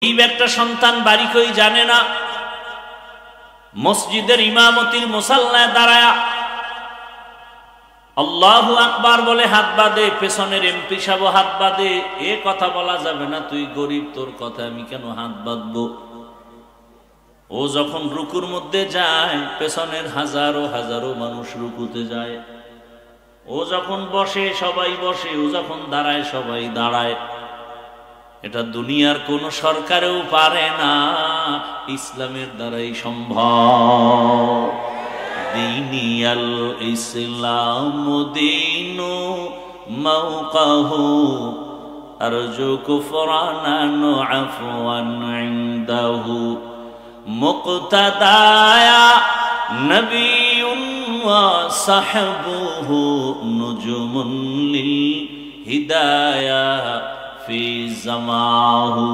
এই একটা সন্তান বাড়ি কই জানে না, মসজিদের ইমামতির মুসাল্লায় দাঁড়ায়া আল্লাহু আকবার বলে হাত বাঁধে, পেছনের এমপি সাহেব হাত বাঁধে। এ কথা বলা যাবে না, তুই গরিব, তোর কথা আমি কেন হাত বাঁধবো। ও যখন রুকুর মধ্যে যায়, পেছনের হাজারো হাজারো মানুষ রুকুতে যায়। ও যখন বসে সবাই বসে, ও যখন দাঁড়ায় সবাই দাঁড়ায়। এটা দুনিয়ার কোন সরকারেও পারে না, ইসলামের দ্বারাই সম্ভব। দীনিয়াল ইসলাম দীনু মাওকাহু আরজু কুফরানান আফওয়ান ইনদাহু মুক্তাদায়া নবিয়ুন ওয়া সাহবুহু নুজুমুন লিল হিদায়া ফি জামাহু।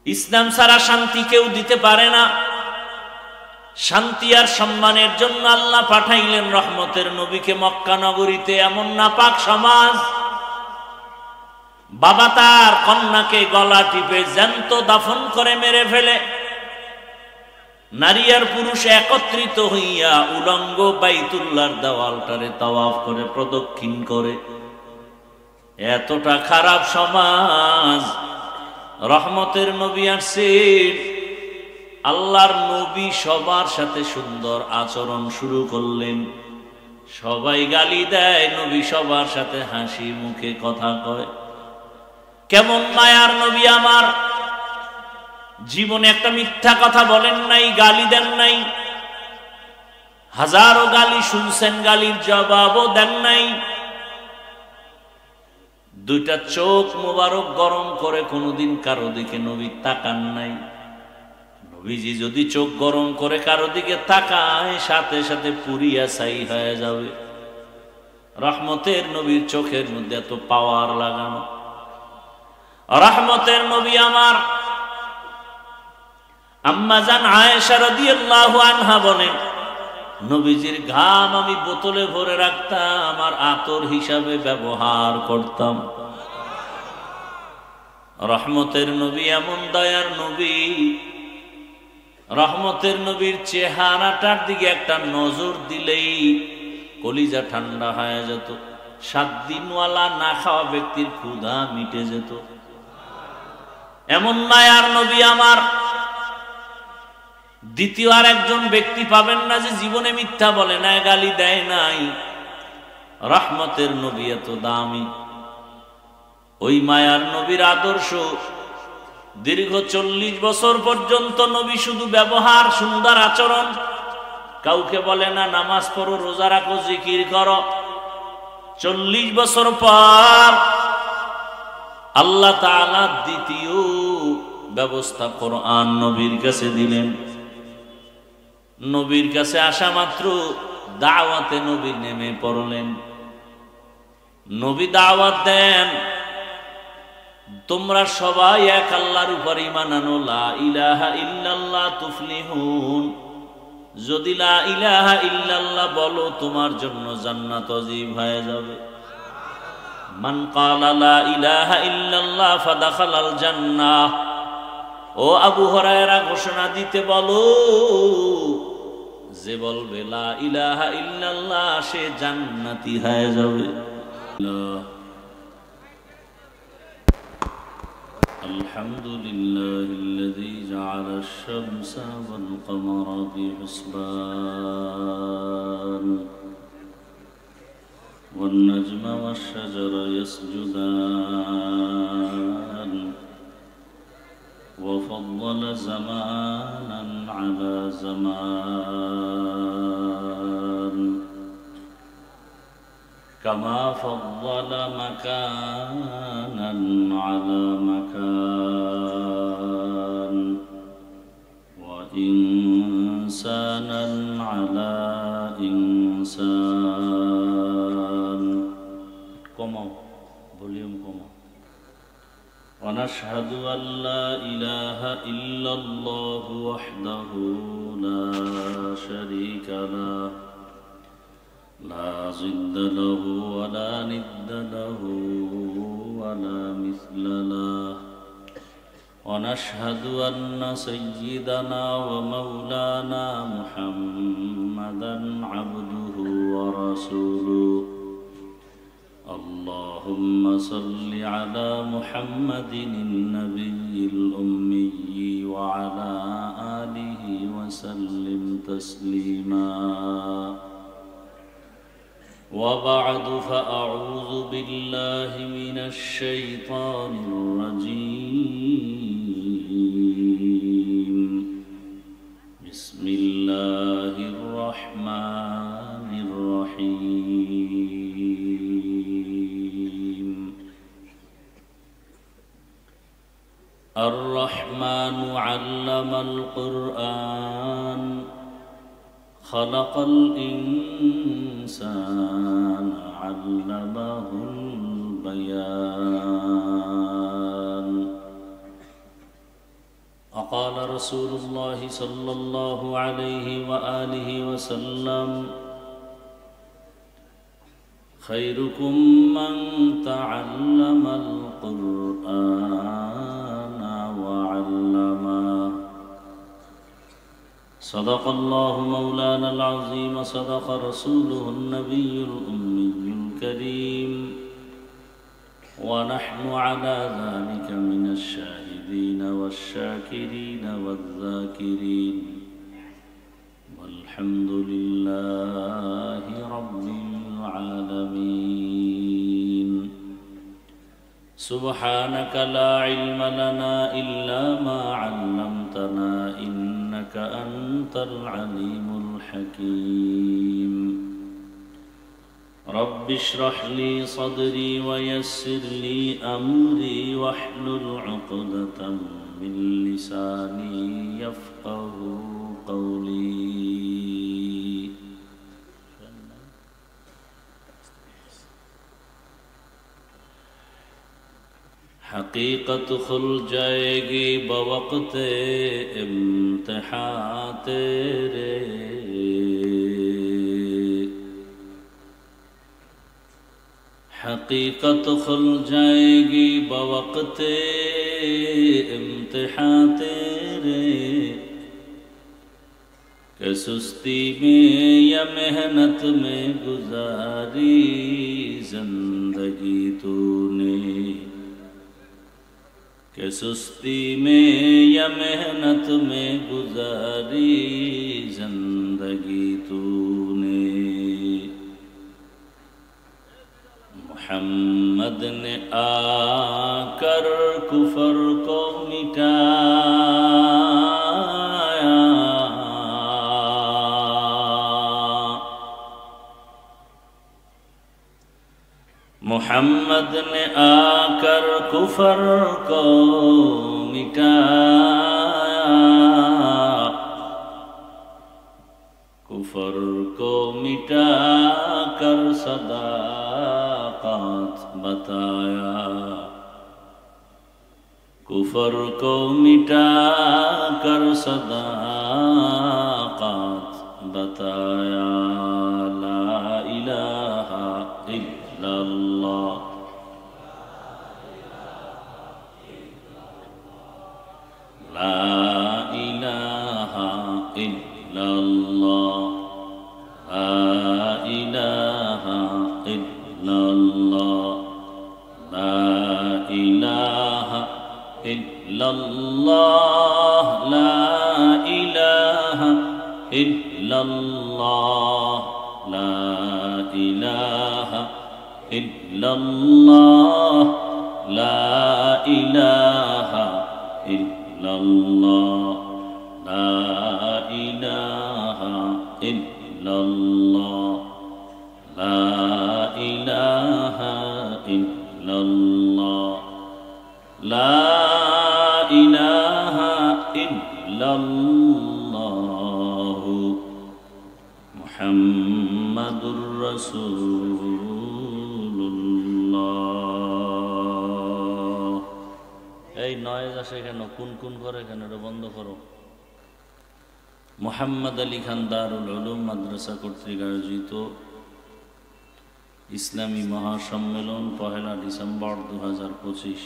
ইসলাম ছাড়া শান্তি কেউ দিতে পারে না। শান্তি আর সম্মানের জন্য আল্লাহ পাঠাইলেন রহমতের নবীকে মক্কা নগরীতে। এমন নাপাক সমাজ, বাবা তার কন্যাকে গলা টিপে জ্যান্ত দাফন করে মেরে ফেলে, নারী আর পুরুষ একত্রিত হইয়া উলঙ্গ বাইতুল্লাহর দেওয়ালটারে তাওয়াফ করে প্রদক্ষিণ করে। এতটা খারাপ সমাজ। রহমতের নবী আসছেন, আল্লাহর নবী সবার সাথে সুন্দর আচরণ শুরু করলেন। সবাই গালি দেয়, নবী সবার সাথে হাসি মুখে কথা কয়। কেমন মায়ার নবী আমার, জীবনে একটা মিথ্যা কথা বলেন নাই, গালি দেন নাই। হাজারো গালি শুনছেন, গালির জবাবও দেন নাই। দুইটা চোখ মোবারক গরম করে কোনোদিন কারো দিকে নবী তাকান নাই। নবীজি যদি চোখ গরম করে কারো দিকে তাকায়, সাথে সাথে পুরিয়া ছাই হয়ে যাবে। রহমতের নবীর চোখের মধ্যে এত পাওয়ার লাগানো। রহমতের নবী আমার আম্মা জান আয়েশা রাদিয়াল্লাহু আনহা বলেন, নবীজির ঘাম আমি বোতলে ভরে রাখতাম আর আতর হিসাবে ব্যবহার করতাম। রহমতের নবী এমন দয়ার নবী, রহমতের নবীর চেহারাটার দিকে একটা নজর দিলেই কলিজা ঠান্ডা হয়ে যেত। 7 দিনওয়ালা না খাওয়া ব্যক্তির ক্ষুধা মিটে যেত। এমন মায়ার নবী আমার। দ্বিতীয় আর একজন ব্যক্তি পাবেন না যে জীবনে মিথ্যা বলে না, গালি দেয় নাই। রহমতের নবী এত দামি। ওই মায়ার নবীর আদর্শ, দীর্ঘ 40 বছর পর্যন্ত নবী শুধু ব্যবহার, সুন্দর আচরণ। কাউকে বলে না নামাজ পড়ো, রোজা রাখো, জিকির করো। 40 বছর পর আল্লাহ তাআলা দ্বিতীয় ব্যবস্থা কোরআন নবীর কাছে দিলেন। নবীর কাছে আসা মাত্র দাওয়াতে নবী নেমে পড়লেন। নবী দাওয়াত দেন, তোমরা সবাই এক আল্লাহর উপর ঈমান আনো, লা ইলাহা ইল্লাল্লাহ তুফলিহুন। যদি লা ইলাহা ইল্লাল্লাহ বলো, তোমার জন্য জান্নাত ওয়াজিব হয়ে যাবে। মান ক্বালা লা ইলাহা ইল্লাল্লাহ ফাদাখালাল জান্নাহ। ও আবু হুরায়রা ঘোষণা দিতে বলো, যে বলবে লা ইলাহা ইল্লাল্লাহ সে জান্নাতি হয়ে যাবে। আলহামদুলিল্লাহিল্লাযী জাআলাশ শামসা ওয়াল কমারা বিহুসবান ওয়ান নাজমা ওয়াশ শাজারা ইয়াসজুদান وفضل زمانا على زمان كما فضل مكانا على مكان وإنسانا على إنسان. كما فوليوم كما. ونشهد أن لا إله إلا الله وحده لا شريك له لا ضد له ولا ند له ولا مثل له ونشهد أن سيدنا ومولانا محمدا عبده ورسوله اللهم صل على محمد النبي الأمي وعلى آله وسلم تسليما وبعد فأعوذ بالله من الشيطان الرجيم بسم الله الرحمن الرحيم الرحمن علم القرآن خلق الإنسان علمه البيان وقال رسول الله صلى الله عليه وآله وسلم خيركم من تعلم القرآن وعلمه صدق الله مولانا العظيم صدق رسوله النبي الأمي الكريم ونحن على ذلك من الشاهدين والشاكرين والذاكرين والحمد لله رب العالمين سبحانك لا علم لنا إلا ما علمتنا إنك أنت العليم الحكيم رب اشرح لي صدري ويسر لي أمري واحلل عقدة من لساني يفقه قولي حقیقت کھل جائے گی بوقت امتحان تیرے حقیقت کھل جائے گی بوقت امتحان تیرے کہ سستی میں یا محنت میں گزاری زندگی تو نے کہ سستی میں یا محنت میں گزاری زندگی تو نے محمد نے آ کر کفر کو مٹایا محمد نے آ کر کفر کو مٹایا کفر کو مٹا کر صداقت بتایا کفر کو مٹا کر صداقت بتایا لا الہ الا اللہ لا الہ الا اللہ لا الہ الا اللہ لا الہ الا اللہ لا الہ الا اللہ لا الہ الا اللہ لا الہ الا اللہ لا الہ الا اللہ لا الہ الا اللہ لا الہ الا اللہ محمد رسول اللہ এই নয়েজ আসে কেন কোন কোন করে কেন এটা বন্ধ করো মোহাম্মদ আলী খান দারুল উলুম মাদ্রাসা কর্তৃক আয়োজিত ইসলামী মহাসম্মেলন 1 ডিসেম্বর 2025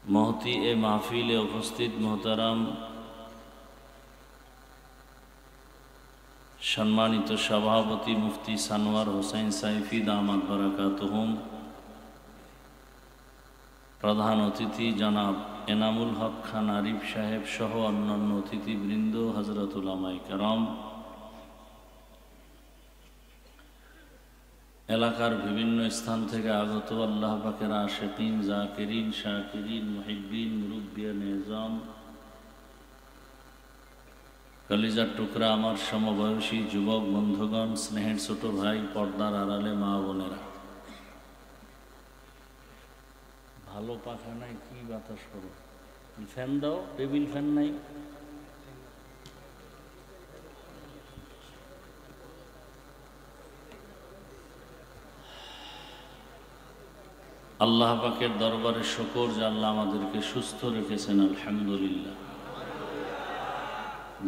মহতি এ মাহফিলে উপস্থিত মোহতারাম সম্মানিত সভাপতি মুফতি সানোয়ার হোসেন সাইফি দামাত বারাকাতুহুম, প্রধান অতিথি জনাব এনামুল হক খান আরিফ সাহেব সহ অন্যান্য অতিথিবৃন্দ, হযরত উলামায়ে কেরাম, এলাকার বিভিন্ন স্থান থেকে আগত আল্লাহ পাকের আশিকিন, জাকিরিন, শাকিরিন, মুহিব্বিন, মুরব্বিয়ান নিজাম, কলিজার টুকরা আমার সমবয়সী যুবক বন্ধুগণ, স্নেহের ছোট ভাই, পর্দার আড়ালে মা বোনেরা, ভালো পাখা নাই, কি বাতাস করো, ফ্যান দাও, টেবিল ফ্যান নাই। আল্লাহ পাকের দরবারে শুকর যে আল্লাহ আমাদেরকে সুস্থ রেখেছেন, আলহামদুলিল্লাহ।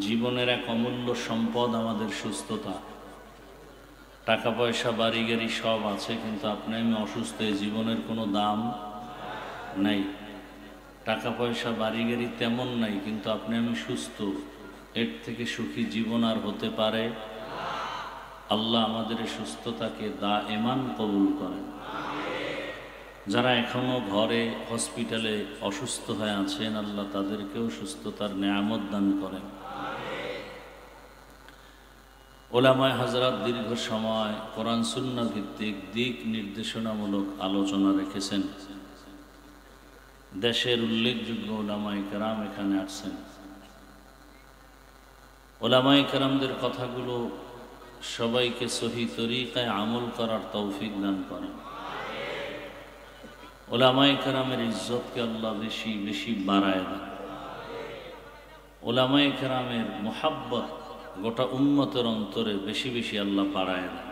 জীবনের এক অমূল্য সম্পদ আমাদের সুস্থতা। টাকা পয়সা বাড়ি গাড়ি সব আছে, কিন্তু আপনি আমি অসুস্থ, এই জীবনের কোনো দাম নাই। টাকা পয়সা বাড়ি গাড়ি তেমন নাই, কিন্তু আপনি আমি সুস্থ, এর থেকে সুখী জীবন আর হতে পারে? আল্লাহ আমাদের সুস্থতাকে দায়েমান কবুল করেন। যারা এখনো ঘরে হসপিটালে অসুস্থ হয়ে আছেন, আল্লাহ তাদেরকেও সুস্থতার নেয়ামত দান করেন। ওলামায়ে হযরত দীর্ঘ সময় কোরআন সুন্নাহ ভিত্তিক দিক নির্দেশনামূলক আলোচনা রেখেছেন। দেশের উল্লেখযোগ্য ওলামায়ে কেরাম এখানে আসছেন। ওলামায়ে কেরামদের কথাগুলো সবাইকে সহি তরিকায় আমল করার তৌফিক দান করেন। ওলামায়ে কেরামের ইজ্জতকে আল্লাহ বেশি বেশি বাড়ায় দেন। ওলামায়ে কেরামের মুহাব্বত গোটা উম্মতের অন্তরে বেশি বেশি আল্লাহ বাড়ায় দেন।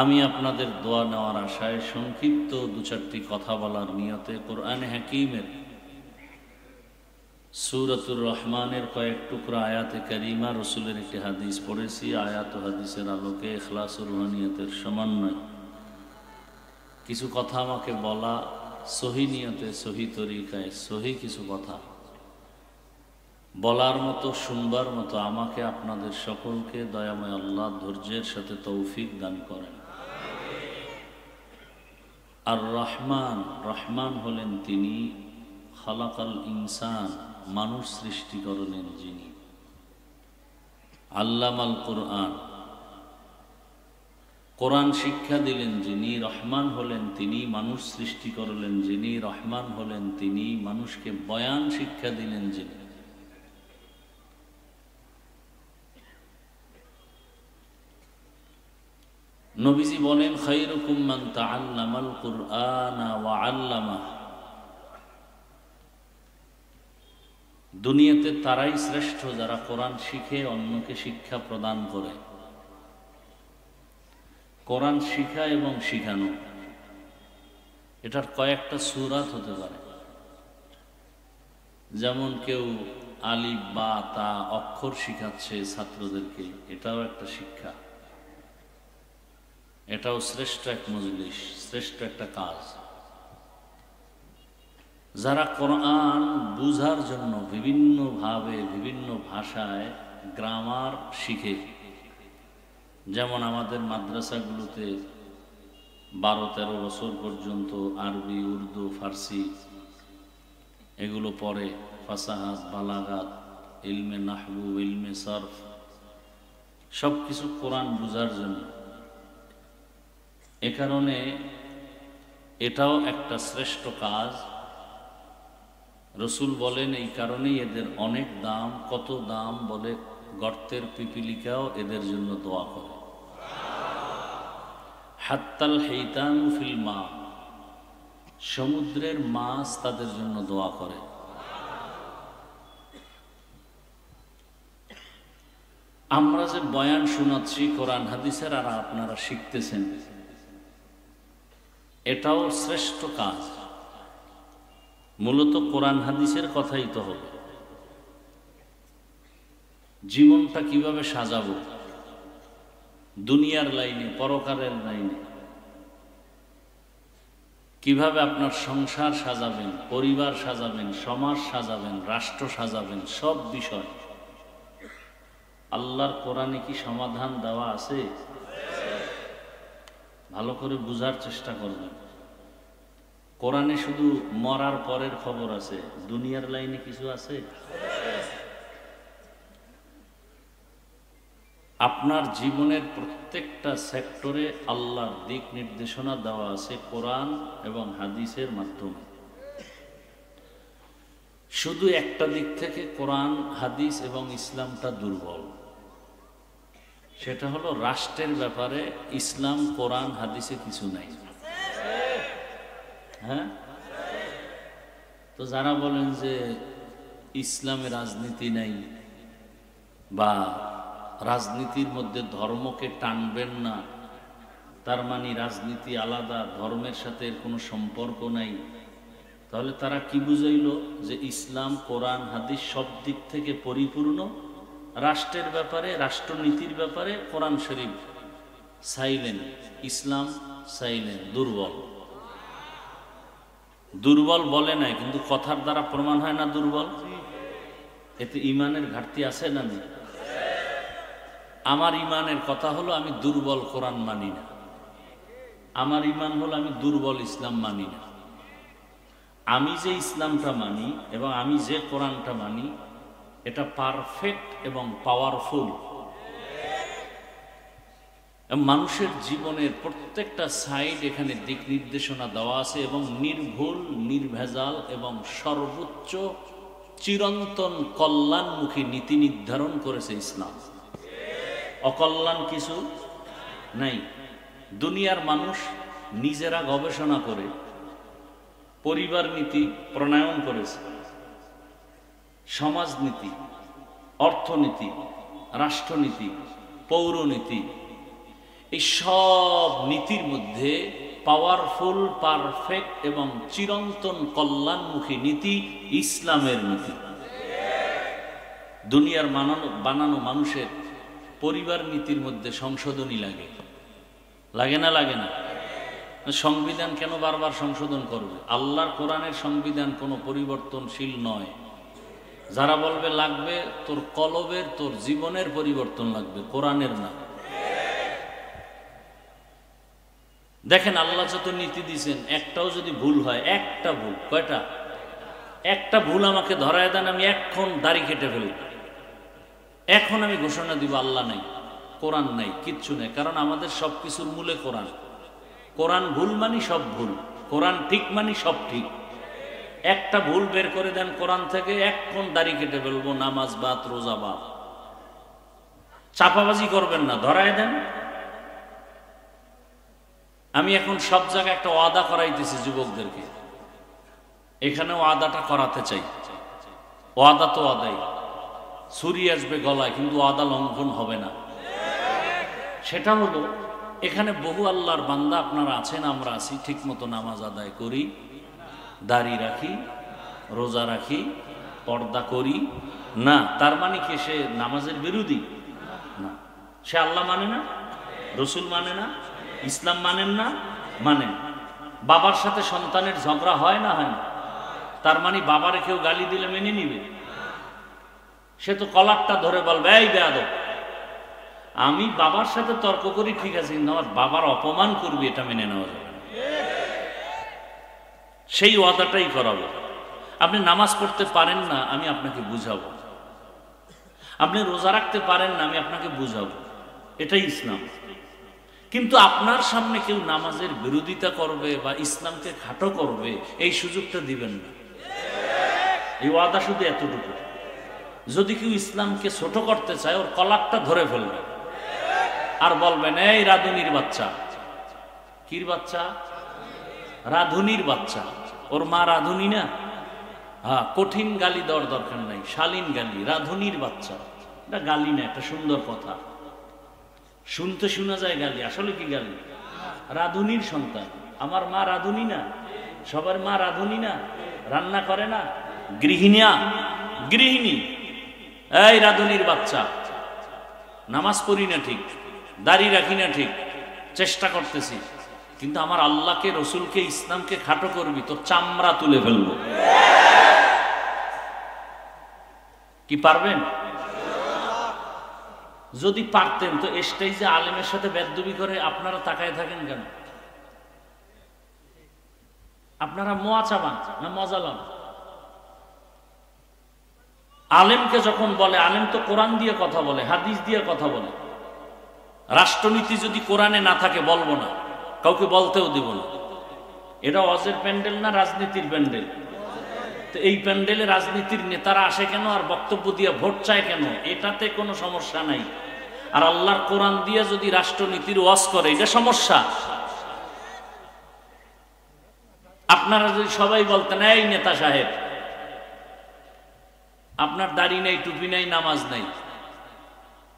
আমি আপনাদের দোয়া নেওয়ার আশায় সংক্ষিপ্ত দু চারটি কথা বলার নিয়তে কোরআনে হাকিমের সূরাতুর রহমানের কয়েক টুকরা আয়াতে কারিমা, রসুলের একটি হাদিস পড়েছি। আয়াত ও হাদিসের আলোকে ইখলাস ও রুহানিয়তের সমন্বয় কিছু কথা আমাকে বলা, সহি নিয়তে, সহি তরিকায়, সহি কিছু কথা বলার মতো, শুনবার মতো আমাকে আপনাদের সকলকে দয়াময় আল্লাহ ধৈর্যের সাথে তৌফিক দান করেন। আর রহমান, রহমান হলেন তিনি, খালাকাল ইনসান, মানুষ সৃষ্টি করলেন যিনি, আল্লামাল কুরআন, কোরআন শিক্ষা দিলেন যিনি, রহমান হলেন তিনি, মানুষ সৃষ্টি করলেন যিনি, রহমান হলেন তিনি, মানুষকে বয়ান শিক্ষা দিলেন যিনি। নবীজি বলেন, খায়রুকুম মান তাআল্লামাল কুরআনা ওয়া আল্লামাহ। দুনিয়াতে তারাই শ্রেষ্ঠ যারা কোরআন শিখে অন্যকে শিক্ষা প্রদান করে। কোরআন শিখা এবং শিখানো, এটার কয়েকটা সূরাত হতে পারে। যেমন কেউ আলিফ বা তা অক্ষর শিখাচ্ছে ছাত্রদেরকে, এটাও একটা শিক্ষা, এটাও শ্রেষ্ঠ এক মজলিস, শ্রেষ্ঠ একটা কাজ। যারা কোরআন বুঝার জন্য বিভিন্নভাবে বিভিন্ন ভাষায় গ্রামার শিখে, যেমন আমাদের মাদ্রাসাগুলোতে 12-13 বছর পর্যন্ত আরবি, উর্দু, ফার্সি এগুলো পড়ে, ফাসাহাত, বালাগাত, ইলমে নাহবু, ইলমে সরফ, সব কিছু কোরআন বুঝার জন্য। এ কারণে এটাও একটা শ্রেষ্ঠ কাজ। রসুল বলেন এই কারণেই এদের অনেক দাম। কত দাম বলে, গর্তের পিপিলিকাও এদের জন্য দোয়া করে। হাত্তাল হাইতানু ফিল মা, সমুদ্রের মাছ তাদের জন্য দোয়া করে। আমরা যে বয়ান শোনাচ্ছি কোরআন হাদিসের, আর আপনারা শিখতেছেন, এটাও শ্রেষ্ঠ কাজ। মূলত কোরআন হাদিসের কথাই তো হবে। জীবনটা কিভাবে সাজাবো, দুনিয়ার লাইনে, পরকালের লাইনে, কিভাবে আপনার সংসার সাজাবেন, পরিবার সাজাবেন, সমাজ সাজাবেন, রাষ্ট্র সাজাবেন, সব বিষয় আল্লাহর কোরআনে কি সমাধান দেওয়া আছে? ভালো করে বুঝার চেষ্টা করবেন। কোরআনে শুধু মরার পরের খবর আছে, দুনিয়ার লাইনে কিছু আছে? আপনার জীবনের প্রত্যেকটা সেক্টরে আল্লাহর দিক নির্দেশনা দেওয়া আছে কোরআন এবং হাদিসের মাধ্যমে। শুধু একটা দিক থেকে কোরআন, হাদিস এবং ইসলামটা দুর্বল, সেটা হলো রাষ্ট্রের ব্যাপারে ইসলাম, কোরআন, হাদিসে কিছু নাই। হ্যাঁ, তো যারা বলেন যে ইসলামে রাজনীতি নাই বা রাজনীতির মধ্যে ধর্মকে টানবেন না, তার মানে রাজনীতি আলাদা, ধর্মের সাথে এর কোনো সম্পর্ক নাই, তাহলে তারা কি বুঝাইল? যে ইসলাম, কোরআন, হাদিস সব দিক থেকে পরিপূর্ণ, রাষ্ট্রের ব্যাপারে, রাষ্ট্রনীতির ব্যাপারে কোরআন শরীফ সাইলেন্ট, ইসলাম সাইলেন্ট, দুর্বল। দুর্বল বলে নাই, কিন্তু কথার দ্বারা প্রমাণ হয় না দুর্বল। এতে ইমানের ঘাটতি আছে না? আমার ইমানের কথা হলো আমি দুর্বল কোরআন মানি না, আমার ইমান হলো আমি দুর্বল ইসলাম মানি না। আমি যে ইসলামটা মানি এবং আমি যে কোরআনটা মানি, এটা পারফেক্ট এবং পাওয়ারফুল। মানুষের জীবনের প্রত্যেকটা সাইড এখানে দিক নির্দেশনা দেওয়া আছে এবং নির্ভুল, নির্ভেজাল এবং সর্বোচ্চ চিরন্তন কল্যাণমুখী নীতি নির্ধারণ করেছে ইসলাম। অকল্যাণ কিছু নাই। দুনিয়ার মানুষ নিজেরা গবেষণা করে পরিবার নীতি প্রণয়ন করেছে, সমাজনীতি, অর্থনীতি, রাষ্ট্রনীতি, পৌরনীতি, এই সব নীতির মধ্যে পাওয়ারফুল, পারফেক্ট এবং চিরন্তন কল্যাণমুখী নীতি ইসলামের নীতি। দুনিয়ার বানানো মানুষের পরিবার নীতির মধ্যে সংশোধনী লাগে, লাগে না? লাগে না? সংবিধান কেন বারবার সংশোধন করবে? আল্লাহর কোরআনের সংবিধান কোনো পরিবর্তনশীল নয়। যারা বলবে লাগবে, তোর কলবের, তোর জীবনের পরিবর্তন লাগবে, কোরআনের না। দেখেন আল্লাহ যত নীতি দিয়েছেন, একটাও যদি ভুল হয়, একটা ভুল, কয়টা? একটা ভুল আমাকে ধরায় দেন, আমি এখন দাড়ি কেটে ফেলব, এখন আমি ঘোষণা দিব আল্লাহ নাই, কোরআন নাই, কিচ্ছু নেই। কারণ আমাদের সব কিছুর মূলে কোরআন। কোরআন ভুল মানি সব ভুল, কোরআন ঠিক মানি সব ঠিক। একটা ভুল বের করে দেন কোরআন থেকে, এখন দাড়ি কেটে ফেলবো, নামাজ বাদ, রোজা বাদ। চাপাবাজি করবেন না, ধরায় দেন। আমি এখন সব জায়গায় একটা ওয়াদা করাইতেছি যুবকদেরকে, এখানে ওয়াদাটা করাতে চাই। ওয়াদা তো ওয়াদাই, ছুরি আসবে গলায়, কিন্তু ওয়াদা লঙ্ঘন হবে না। সেটা হলো, এখানে বহু আল্লাহর বান্দা আপনারা আছেন, আমরা আছি, ঠিক মতো নামাজ আদায় করি, দাড়ি রাখি, রোজা রাখি, পর্দা করি না। তার মানে কি সে নামাজের বিরোধী? না। সে আল্লাহ মানে না, রসুল মানে না, ইসলাম মানেন না? মানেন। বাবার সাথে সন্তানের ঝগড়া হয় না? হয় না। তার মানে বাবারে কেউ গালি দিলে মেনে নিবে? সে তো কলারটা ধরে বলবে, এই বেয়াদব, আমি বাবার সাথে তর্ক করি ঠিক আছে, কিন্তু আমার বাবার অপমান করবি, এটা মেনে নেওয়া যাবে না। সেই ওয়াদাটাই করাবো। আপনি নামাজ পড়তে পারেন না, আমি আপনাকে বুঝাবো। আপনি রোজা রাখতে পারেন না, আমি আপনাকে বুঝাবো। এটাই ইসলাম। কিন্তু আপনার সামনে কেউ নামাজের বিরোধিতা করবে বা ইসলামকে খাটো করবে, এই সুযোগটা দিবেন না। এই ওয়াদা শুধু এতটুকু, যদি কেউ ইসলামকে ছোট করতে চায়, ওর কলারটা ধরে ফেলবে আর বলবেন, এই রাধুনির বাচ্চা। কির বাচ্চা? রাধুনির বাচ্চা। ওর মা রাধুনি না? হ্যাঁ, কঠিন গালি দেওয়ার দরকার নাই, শালীন গালি। রাধুনির বাচ্চা, এটা গালি না, একটা সুন্দর কথা, শুনতে শোনা যায় গালি, আসলে কি গালি? রাধুনির সন্তান। আমার মা রাধুনি না? সবার মা রাধুনি না? রান্না করে না? গৃহিণী। এই রাধুনির বাচ্চা, নামাজ পড়ি না ঠিক, দাড়ি রাখি না ঠিক, চেষ্টা করতেছি, কিন্তু আমার আল্লাহকে, রসুলকে, ইসলামকে খাটো করবি, তোর চামড়া তুলে ফেলবো। কি পারবেন? যদি পারতেন তো স্টেজে আলেমের সাথে বেদবি করে আপনারা তাকায় থাকেন কেন? আপনারা মোয়া চাবান না মজা লন? আলেমকে যখন বলে, আলেম তো কোরআন দিয়ে কথা বলে, হাদিস দিয়ে কথা বলে। রাষ্ট্রনীতি যদি কোরআনে না থাকে বলবো না, কাউকে বলতেও দিব না। এটা ওয়াজের প্যান্ডেল না রাজনীতির প্যান্ডেল? তো এই প্যান্ডেলে রাজনীতির নেতারা আসে কেন আর বক্তব্য দিয়ে ভোট চায় কেন? এটাতে কোনো সমস্যা নাই। আর আল্লাহর কোরআন দিয়ে যদি রাষ্ট্রনীতির ওয়াজ করে, এটা সমস্যা। আপনারা যদি সবাই বলতেন, এই নেতা সাহেব আপনার দাড়ি নেই, টুপি নেই, নামাজ নেই,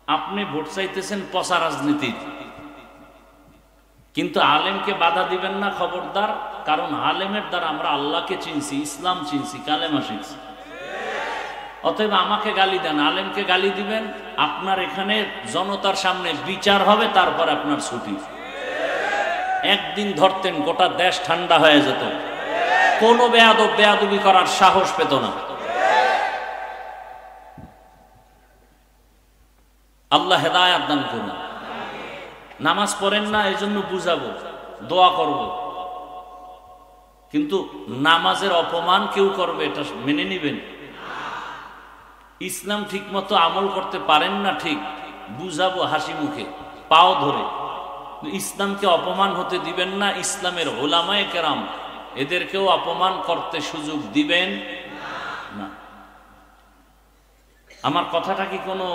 আপনি ভোট চাইতেছেন পচা রাজনীতির, কিন্তু আলেমকে বাধা দিবেন না, খবরদার। কারণ আলেমের দ্বারা আমরা আল্লাহকে চিনছি, ইসলাম চিনছি, কালেমা শিখছি। অতএব আমাকে গালি দেন, আলেমকে গালি দিবেন, আপনার এখানে জনতার সামনে বিচার হবে, তারপর আপনার ছুটি। একদিন ধরতেন গোটা দেশ ঠান্ডা হয়ে যেত, কোনো বেয়াদব বেয়াদবি করার সাহস পেত না। আল্লাহ হেদায়েত দান করুন। নামাজ পড়েন না, এই জন্য বুঝাবো, দোয়া করব, কিন্তু নামাজের অপমান কেউ করবে এটা মেনে নিবেন? ইসলাম ঠিক মতো আমল করতে পারেন না, ঠিক বুঝাবো হাসি মুখে, পাও ধরে। ইসলামকে অপমান হতে দিবেন না। ইসলামের ওলামায়ে কেরাম এদেরকেও অপমান করতে সুযোগ দিবেন না। আমার কথাটা কি কোনো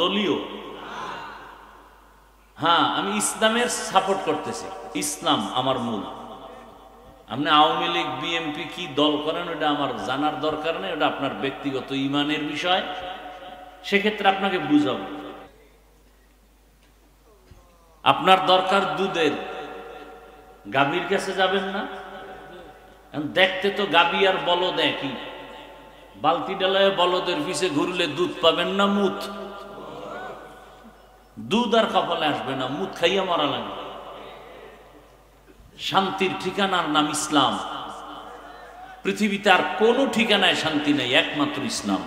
দলীয়? হ্যাঁ, আমি ইসলামের সাপোর্ট করতেছি, ইসলাম আমার মূল। আপনি আওয়ামী লীগ, বিএনপি কি দল করেন ওটা আমার জানার দরকার নেই, ওটা আপনার ব্যক্তিগত ইমানের বিষয়, সেক্ষেত্রে আপনাকে বুঝাবো। আপনার দরকার দুধের, গাভীর কাছে যাবেন না। দেখতে তো গাভী আর বলদ একই, বালতি ডালায় বলদের পিছে ঘুরলে দুধ পাবেন না মুত? দুধ আর কপালে আসবে না, মুত খাইয়া মরা লাগবে। শান্তির ঠিকানার নাম ইসলাম। পৃথিবীতে আর কোনো ঠিকানায় শান্তি নাই, একমাত্র ইসলাম।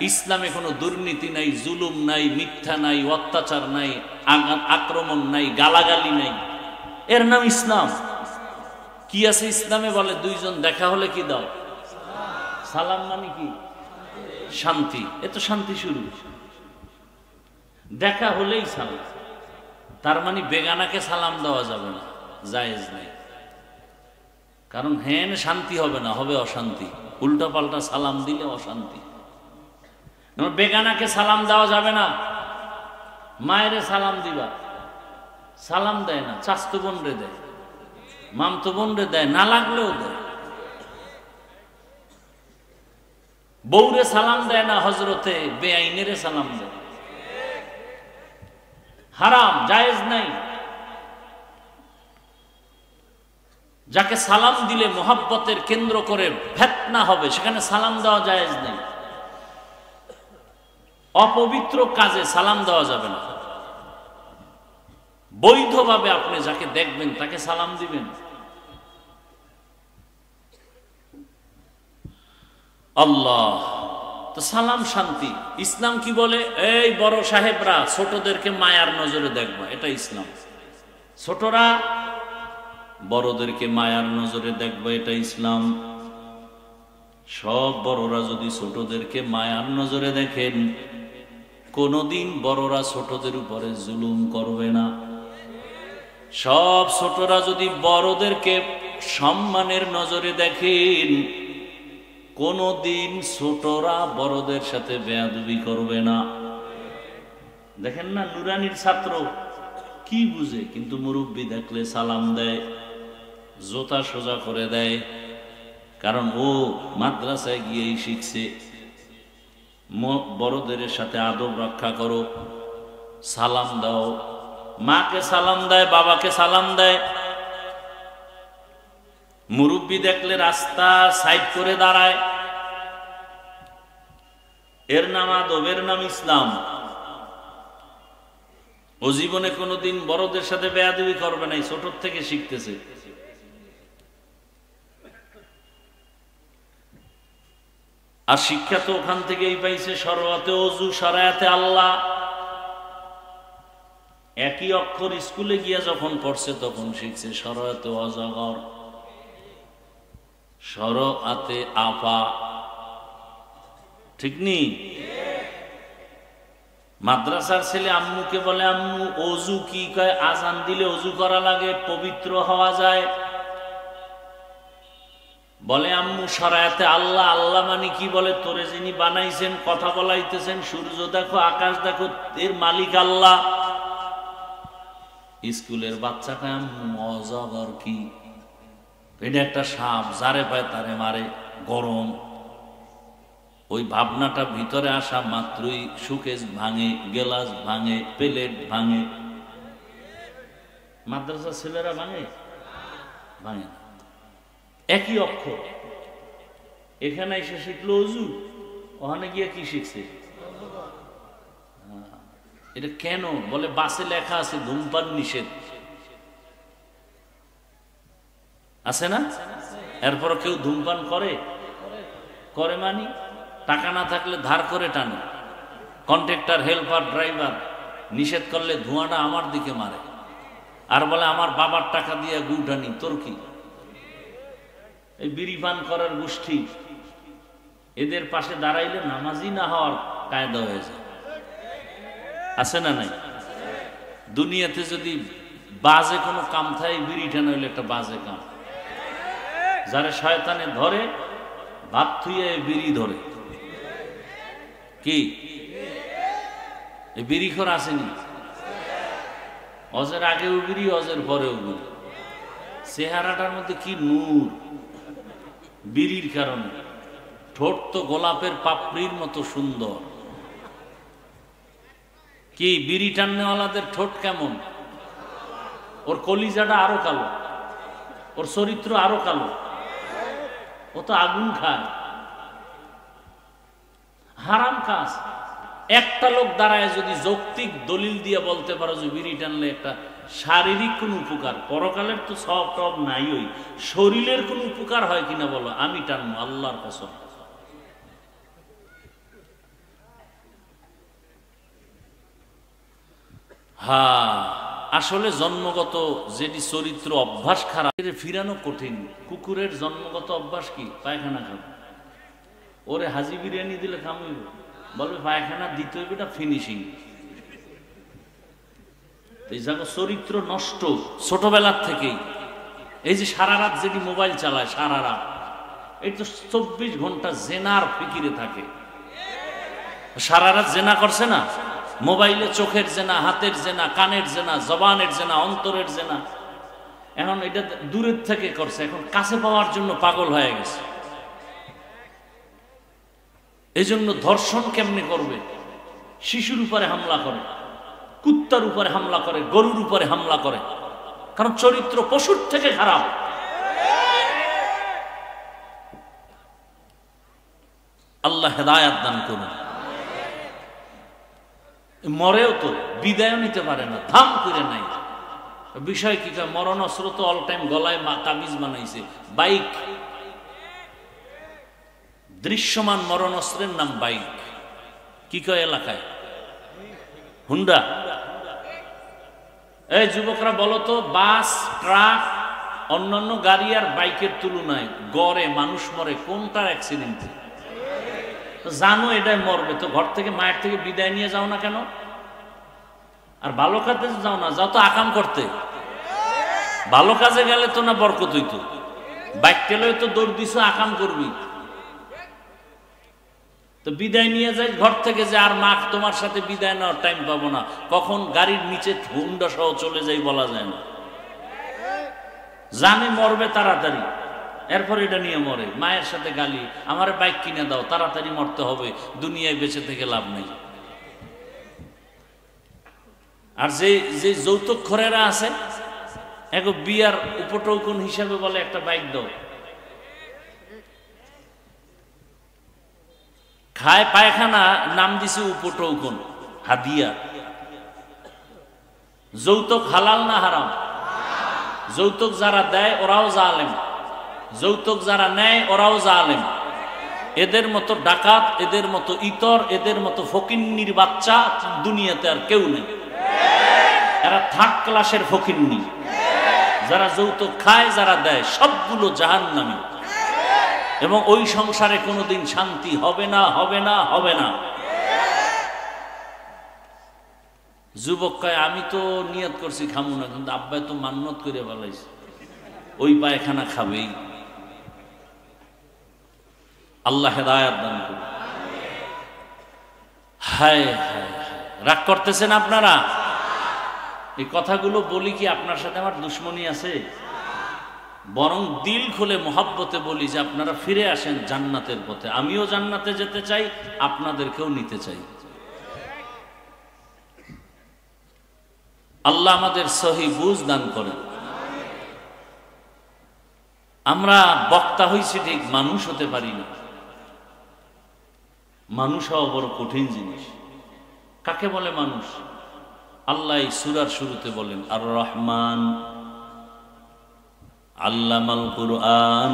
ইসলামে কোনো দুর্নীতি নাই, জুলুম নাই, মিথ্যা নাই, অত্যাচার নাই, আক্রমণ নাই, গালাগালি নাই, এর নাম ইসলাম। কি আছে ইসলামে? বলে দুইজন দেখা হলে কি দাও? সালাম। মানে কি? শান্তি। এ তো শান্তি শুরু। দেখা হলেই সালাম, তার মানে বেগানাকে সালাম দেওয়া যাবে না, জায়েজ নাই। কারণ হেন শান্তি হবে না, হবে অশান্তি। উল্টা পাল্টা সালাম দিলে অশান্তি। বেগানাকে সালাম দেওয়া যাবে না। মায়েরে সালাম দিবা, সালাম দেয় না, চাচতো বোন রে দেয়, মামতো বোন রে দেয়, না লাগলেও দেয়। বউরে সালাম দেয় না, হজরতে বেআইনেরে সালাম দেয়। হারাম, জায়েজ নাই। যাকে সালাম দিলে মোহাব্বতের কেন্দ্র করে ফিতনা হবে, সেখানে সালাম দেওয়া জায়েজ নেই। অপবিত্র কাজে সালাম দেওয়া যাবে না। বৈধভাবে আপনি যাকে দেখবেন তাকে সালাম দিবেন। আল্লাহ তো সালাম শান্তি। ইসলাম কি বলে? এই বড় সাহেবরা ছোটদেরকে মায়ার নজরে দেখবা, এটা ইসলাম। ছোটরা বড়দেরকে মায়ার নজরে দেখবা, এটা ইসলাম। সব বড়রা যদি ছোটদেরকে মায়ার নজরে দেখেন, কোনদিন বড়রা ছোটদের উপরে জুলুম করবে না। সব ছোটরা যদি বড়দেরকে সম্মানের নজরে দেখেন, কোনদিন ছোটরা বড়দের সাথে বেয়াদবি করবে না। দেখেন না, নুরানির ছাত্র কি বুঝে, কিন্তু মুরব্বি দেখলে সালাম দেয়, জোতা সোজা করে দেয়। কারণ ও মাদ্রাসায় গিয়েই শিখছে বড়দের সাথে আদব রক্ষা করো, সালাম দাও। মাকে সালাম দেয়, বাবাকে সালাম দেয়। মুরব্বি দেখলে রাস্তা সাইড করে দাঁড়ায়, এর নাম আদব, এর নাম ইসলাম। ও জীবনে কোনোদিন বড়দের সাথে বেয়াদবি করবে না, ছোট থেকে শিখতেছে। আর শিক্ষা তো ওখান থেকেই পাইছে, সরওয়াতে ওযু শরায়াতে আল্লাহ। একই অক্ষর স্কুলে গিয়া যখন পড়ছে তখন শিখছে সরওয়াতে অজগর, সরওয়াতে আপা, ঠিক নি? মাদ্রাসার ছেলে আম্মুকে বলে, আম্মু ওযু কি? কয় আজান দিলে ওযু করা লাগে, পবিত্র হওয়া যায়। বলে আম্মু শরায়াতে আল্লাহ, আল্লাহ মানে কি? বলে তোরে যিনি বানাইছেন, কথা বলাইতেছেন, সূর্য দেখো, আকাশ দেখো, এর মালিক আল্লাহ। স্কুলের বাচ্চাটা আম্মু অজগর কি? এটা একটা সাপ, যারে পায় তারে মারে, গরম। ওই ভাবনাটা ভিতরে আসা মাত্রই সুকেস ভাঙে, গেলাস ভাঙে, প্লেট ভাঙে। মাদ্রাসার ছেলেরা ভাঙে? ভাঙে না। একই অক্ষর, এখানে এসে শিখলো ওযু, ওখানে গিয়ে কি শিখছে? এটা কেন? বলে বাসে লেখা আছে ধূমপান নিষেধ, আছে না? এরপর কেউ ধূমপান করে? করে মানি টাকা না থাকলে ধার করে টানে। কন্ট্রাক্টর, হেল্পার, ড্রাইভার নিষেধ করলে ধোঁয়াটা আমার দিকে মারে, আর বলে আমার বাবার টাকা দিয়ে গুটানি। তোর কি? এই বিড়ি পান করার গোষ্ঠী, এদের পাশে দাঁড়াইলে নামাজি না হওয়ার কায়দা হয়ে যায়, আছে না নাই? দুনিয়াতে যদি বাজে কোনো কাম থাকে, বিড়ি টানা হইলে একটা বাজে কাম। যারা শয়তানে ধরে, ভাত থুইয়ে বিড়ি ধরে। কি এই বিড়িখোর আসেনি? অজের আগেও বিড়ি, অজের পরেও বিড়ি। চেহারাটার মধ্যে কি নূর বিড়ির কারণে। ঠোঁট তো গোলাপের পাপড়ির মতো সুন্দর। কি বিড়ি টান্নেওয়ালাদের ঠোঁট কেমন? ওর কলিজাটা আরো কালো, ওর চরিত্র আরো কালো, ও তো আগুন খায়, হারাম কাজ। একটা লোক দাঁড়ায় যদি যৌক্তিক দলিল দিয়ে বলতে পারো যে বিড়ি টানলে একটা শারীরিক কোন উপকার, পরকালের তো সব টব নাই, ওই শরীরের কোন উপকার হয় কিনা বলো, আমি টানবো আল্লাহর কসম। হ্যাঁ, আসলে জন্মগত যেটি চরিত্র অভ্যাস খারাপ, এর ফিরানো কঠিন। কুকুরের জন্মগত অভ্যাস কি? পায়খানা খাবে। ওরে হাজি বিরিয়ানি দিলে খামইব, বলবে পায়খানা দিতে হইবে, এটা ফিনিশিং। এই জায়গা চরিত্র নষ্ট ছোটবেলার থেকেই। এই যে সারা রাত যেটি মোবাইল চালায়, সারা রাত, এই তো 24 ঘন্টা জেনার ফিকিরে থাকে। সারা রাত জেনা করছে না, মোবাইলে চোখের জেনা, হাতের জেনা, কানের জেনা, জবানের জেনা, অন্তরের জেনা। এখন এটা দূরের থেকে করছে, এখন কাছে পাওয়ার জন্য পাগল হয়ে গেছে। এই জন্য ধর্ষণ কেমনে করবে? শিশুর উপরে হামলা করে, কুত্তার উপরে হামলা করে, গরুর উপরে হামলা করে, কারণ চরিত্র পশুর থেকে খারাপ। আল্লাহ হেদায়াত দান করুন। মরেও তো বিদায় নিতে পারে না, থাম করে নাই। বিষয় কি? মরণ অস্ত্র তো অল টাইম গলায় তাবিজ বানাইছে। বাইক, দৃশ্যমান মরণ অস্ত্রের নাম বাইক। কি কয় এলাকায়? হুন্ডা। এই যুবকরা বলো তো, বাস, ট্রাক, অন্যান্য গাড়ি আর বাইকের তুলনায় গড়ে মানুষ মরে কোনটার অ্যাক্সিডেন্টে? জানো এটাই মরবে, তো ঘর থেকে, মায়ের থেকে বিদায় নিয়ে যাও না কেন? আর ভালো কাজে যাও না, যাও তো আকাম করতে। ভালো কাজে গেলে তো না বরকত হইতো, বাইক টেলে তো দৌড় দিছ, আকাম করবি। তো বিদায় নিয়ে যাই ঘর থেকে, যে আর মা তোমার সাথে বিদায় নেওয়ার টাইম পাবো না, কখন গাড়ির নিচে হুন্ডা সহ চলে যাই বলা যায় না। জানে মরবে তাড়াতাড়ি, এরপর এটা নিয়ে মরে। মায়ের সাথে গালি, আমার বাইক কিনে দাও, তাড়াতাড়ি মরতে হবে, দুনিয়ায় বেঁচে থেকে লাভ নেই। আর যে যে যৌতুক খোরেরা আছে, এক বিয়ার উপটৌকন হিসাবে বলে একটা বাইক দাও, খায় পায়খানা, নাম দিছে উপটৌকন, হাদিয়া। যৌতুক হালাল না হারাম? যৌতুক যারা দেয় ওরাও জালেম, যৌতুক যারা নেয় ওরাও জালেম। এদের মতো ডাকাত, এদের মতো ইতর, এদের মতো ফকিন্নির বাচ্চা দুনিয়াতে আর কেউ নেই। এরা থার্ড ক্লাসের ফকিন্নি। যারা যৌতুক খায়, যারা দেয়, সবগুলো জাহান্নামী। এবং ওই সংসারে কোনোদিন শান্তি হবে না, হবে না, হবে না। যুবক কয় আমি তো নিয়ত করছি খামু না, কিন্তু আব্বাই তো মান্নত করে বলাইছে ওই পায়খানা খাবেই। আল্লাহ হেদায়েত দান করুন। হায় হায়, রাগ করতেছেন আপনারা? এই কথাগুলো বলি কি আপনার সাথে আমার দুশ্মনী আছে? বরং দিল খুলে মহব্বতে বলি যে আপনারা ফিরে আসেন জান্নাতের পথে। আমিও জান্নাতে যেতে চাই, আপনাদেরকেও নিতে চাই। আল্লাহ আমাদের সহি বুঝ দান করেন। আমরা বক্তা হইছি ঠিক, মানুষ হতে পারি না। মানুষ হওয়া বড় কঠিন জিনিস। কাকে বলে মানুষ? আল্লাহ সূরার শুরুতে বলেন আর রহমান আল্লামাল কুরআন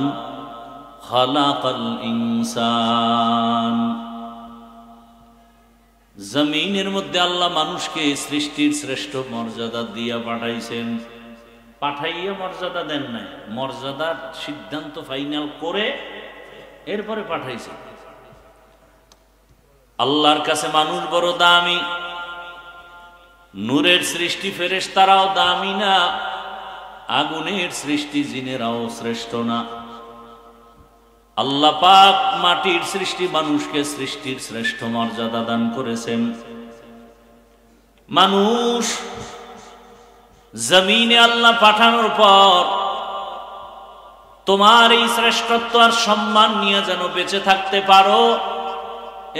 খালাকাল ইনসান। জমিনের মধ্যে আল্লাহ মানুষকে সৃষ্টির শ্রেষ্ঠ মর্যাদা দিয়া পাঠাইছেন। পাঠাইয়া মর্যাদা দেন নাই, মর্যাদার সিদ্ধান্ত ফাইনাল করে এরপরে পাঠাইছেন। আল্লাহর কাছে মানুষ বড় দামি। নূরের সৃষ্টি ফেরেশতারাও দামি না, আগুনের সৃষ্টি জিনেরাও শ্রেষ্ঠ না। আল্লাহ পাক মাটির সৃষ্টি মানুষকে সৃষ্টির শ্রেষ্ঠ মর্যাদা দান করেছেন। মানুষ জমিনে আল্লাহ পাঠানোর পর তোমার এই শ্রেষ্ঠত্ব আর সম্মান নিয়ে যেন বেঁচে থাকতে পারো,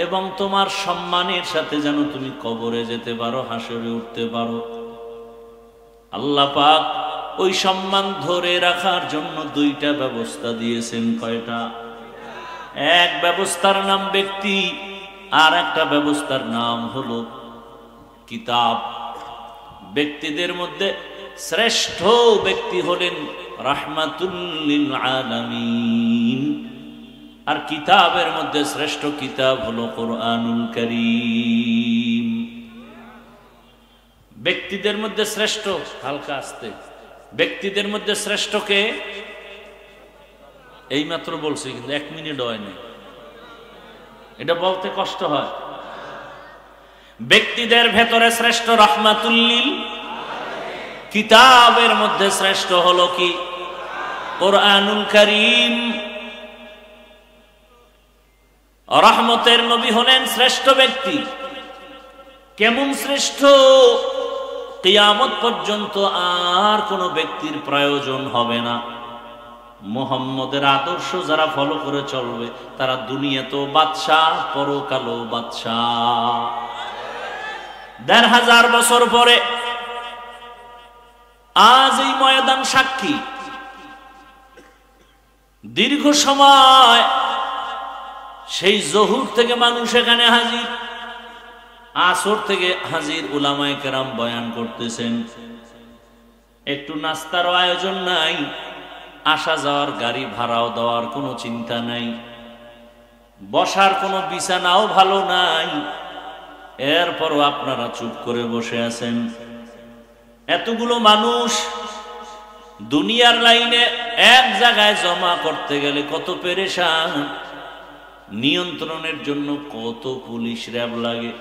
এবং তোমার সম্মানের সাথে যেন তুমি কবরে যেতে পারো, হাসরে উঠতে পারো। আল্লাহ পাক ওই সম্মান ধরে রাখার জন্য দুইটা ব্যবস্থা দিয়েছেন। কয়টা? এক ব্যবস্থার নাম ব্যক্তি, আর একটা ব্যবস্থার নাম হলো কিতাব। ব্যক্তিদের মধ্যে শ্রেষ্ঠ ব্যক্তি হলেন রাহমাতুল লিল আলামিন, আর কিতাবের মধ্যে শ্রেষ্ঠ কিতাব হলো কোরআনুল কারীম। ব্যক্তিদের মধ্যে শ্রেষ্ঠ, হালকা আসতে, ব্যক্তিদের মধ্যে শ্রেষ্ঠ কে? এইমাত্র বলছি, কিন্তু 1 মিনিট হয় নাই, এটা বলতে কষ্ট হয়। ব্যক্তিদের ভেতরে শ্রেষ্ঠ রাহমাতুল লিল, কিতাবের মধ্যে শ্রেষ্ঠ হলো কি? কোরআনুল কারীম। রহমতের নবী হলেন শ্রেষ্ঠ ব্যক্তি। কেমন শ্রেষ্ঠ? কিয়ামত পর্যন্ত আর কোন ব্যক্তির প্রয়োজন হবে না। মুহাম্মদের আদর্শ যারা ফলো করে চলবে তারা দুনিয়াতেও বাদশাহ, পরকালেও বাদশাহ। ১৫০০ বছর পরে আজ এই ময়দান সাক্ষী। দীর্ঘ সময় সেই জহুর থেকে মানুষ এখানে হাজির, আসর থেকে হাজির, উলামায়ে কেরাম বয়ান করতেছেন। একটু নাস্তার আয়োজন নাই, আসা যাওয়ার গাড়ি ভাড়াও দেওয়ার কোনো চিন্তা নাই, বসার কোনো বিছানাও ভালো নাই, এরপরও আপনারা চুপ করে বসে আছেন। এতগুলো মানুষ দুনিয়ার লাইনে এক জায়গায় জমা করতে গেলে কত পেরেশান। নিয়ন্ত্রণের জন্য কত পুলিশ র্যাব লাগে।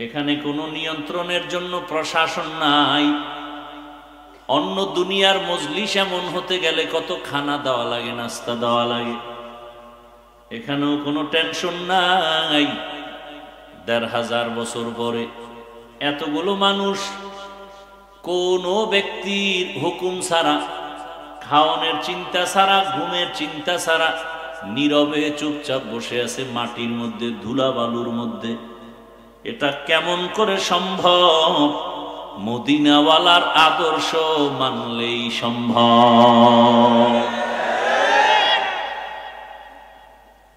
এখানে কোনো নিয়ন্ত্রণের জন্য প্রশাসন নাই। অন্য দুনিয়ার মজলিস এমন হতে গেলে কত খানা দেওয়া লাগে, নাস্তা দেওয়া লাগে। এখানেও কোনো টেনশন নাই। ১৫০০ বছর পরে এতগুলো মানুষ কোনো ব্যক্তির হুকুম ছাড়া, খাওয়ানোর চিন্তা ছাড়া, ঘুমের চিন্তা ছাড়া নীরবে চুপচাপ বসে আছে মাটির মধ্যে, ধুলা বালুর মধ্যে। এটা কেমন করে সম্ভব? মদিনাওয়ালার আদর্শ মানলেই সম্ভব।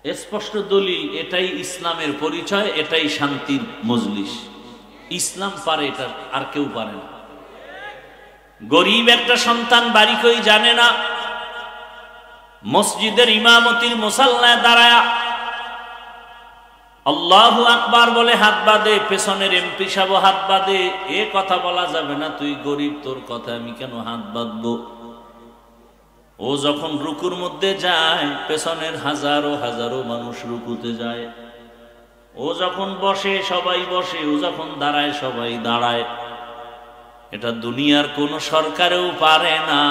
স্পষ্ট দলিল, এটাই ইসলামের পরিচয়, এটাই শান্তির মজলিস। ইসলাম পারে, এটা আর কেউ পারে না। গরিব একটা সন্তান বাড়ি কই জানে না, মসজিদের ইমামতির মুসাল্লায় দাঁড়ায়া আল্লাহু আকবার বলে হাত বাঁধে, পেছনের এমপি সাহেব হাত বাঁধে, এ কথা বলা যাবে না তুই গরিব, তোর কথা আমি কেন হাত বাঁধবো। ও যখন রুকুর মধ্যে যায়, পেছনের হাজারো হাজারো মানুষ রুকুতে যায়। ও যখন বসে সবাই বসে, ও যখন দাঁড়ায় সবাই দাঁড়ায়। এটা দুনিয়ার কোন সরকারেও পারে না,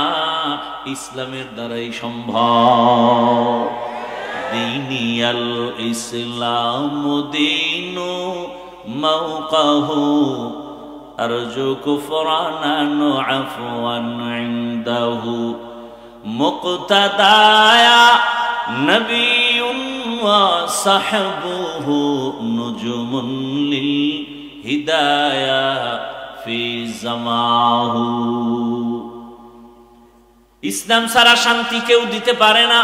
ইসলামের দ্বারাই সম্ভব। দিনিয়াল ইসলাম দীনু মাওকাহু আরজু কুফরানান আফওয়ান ইনদাহু মুক্তাদায়া নবিয়ুন ওয়া সাহবুহু নুজুমুন লিল হিদায়া ফি জামাহু। ইসলাম ছাড়া শান্তি কেউ দিতে পারে না।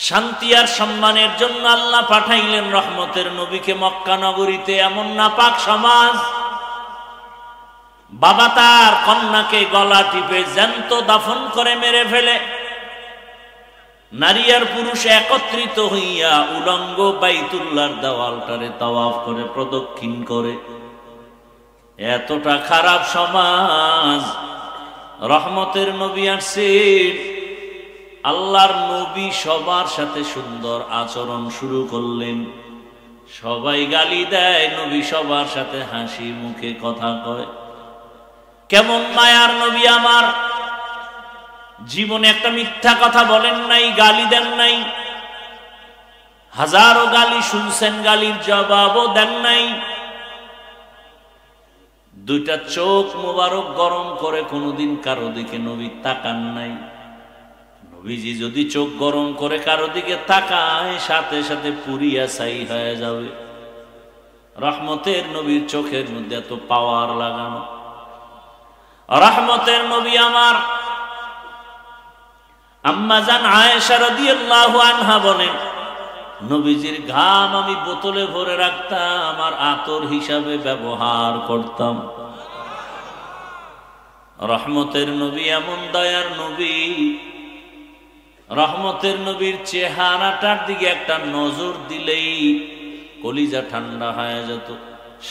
শান্তি আর সম্মানের জন্য আল্লাহ পাঠাইলেন রহমতের নবীকে মক্কা নগরীতে। এমন নাপাক সমাজ, বাবা তার কন্যাকে গলা টিপে জ্যান্ত দাফন করে মেরে ফেলে, নারী আর পুরুষ একত্রিত হইয়া উলঙ্গ বাইতুল্লাহর দেওয়ালটারে তাওয়াফ করে প্রদক্ষিণ করে। এতটা খারাপ সমাজ। রহমতের নবী আসছেন, আল্লাহর নবী সবার সাথে সুন্দর আচরণ শুরু করলেন। সবাই গালি দেয়, নবী সবার সাথে হাসি মুখে কথা কয়। কেমন মায়ার নবী আমার, জীবনে একটা মিথ্যা কথা বলেন নাই, গালি দেন নাই। হাজারো গালি শুনছেন, গালির জবাবও দেন নাই। দুইটা চোখ মোবারক গরম করে কোনোদিন কারো দিকে নবী তাকান নাই। নবীজি যদি চোখ গরম করে কারো দিকে তাকায়, সাথে সাথে পুরিয়া ছাই হয়ে যাবে। রহমতের নবীর চোখের মধ্যে এত পাওয়ার লাগানো। রহমতের নবী আমার আম্মা জান আয়েশা রাদিয়াল্লাহু আনহা বলেন, নবীজির ঘাম আমি বোতলে ভরে রাখতাম আর আতর হিসাবে ব্যবহার করতাম। রহমতের নবী এমন দয়ার নবী, রহমতের নবীর চেহারাটার দিকে একটা নজর দিলেই কলিজা ঠান্ডা হয়ে যেত।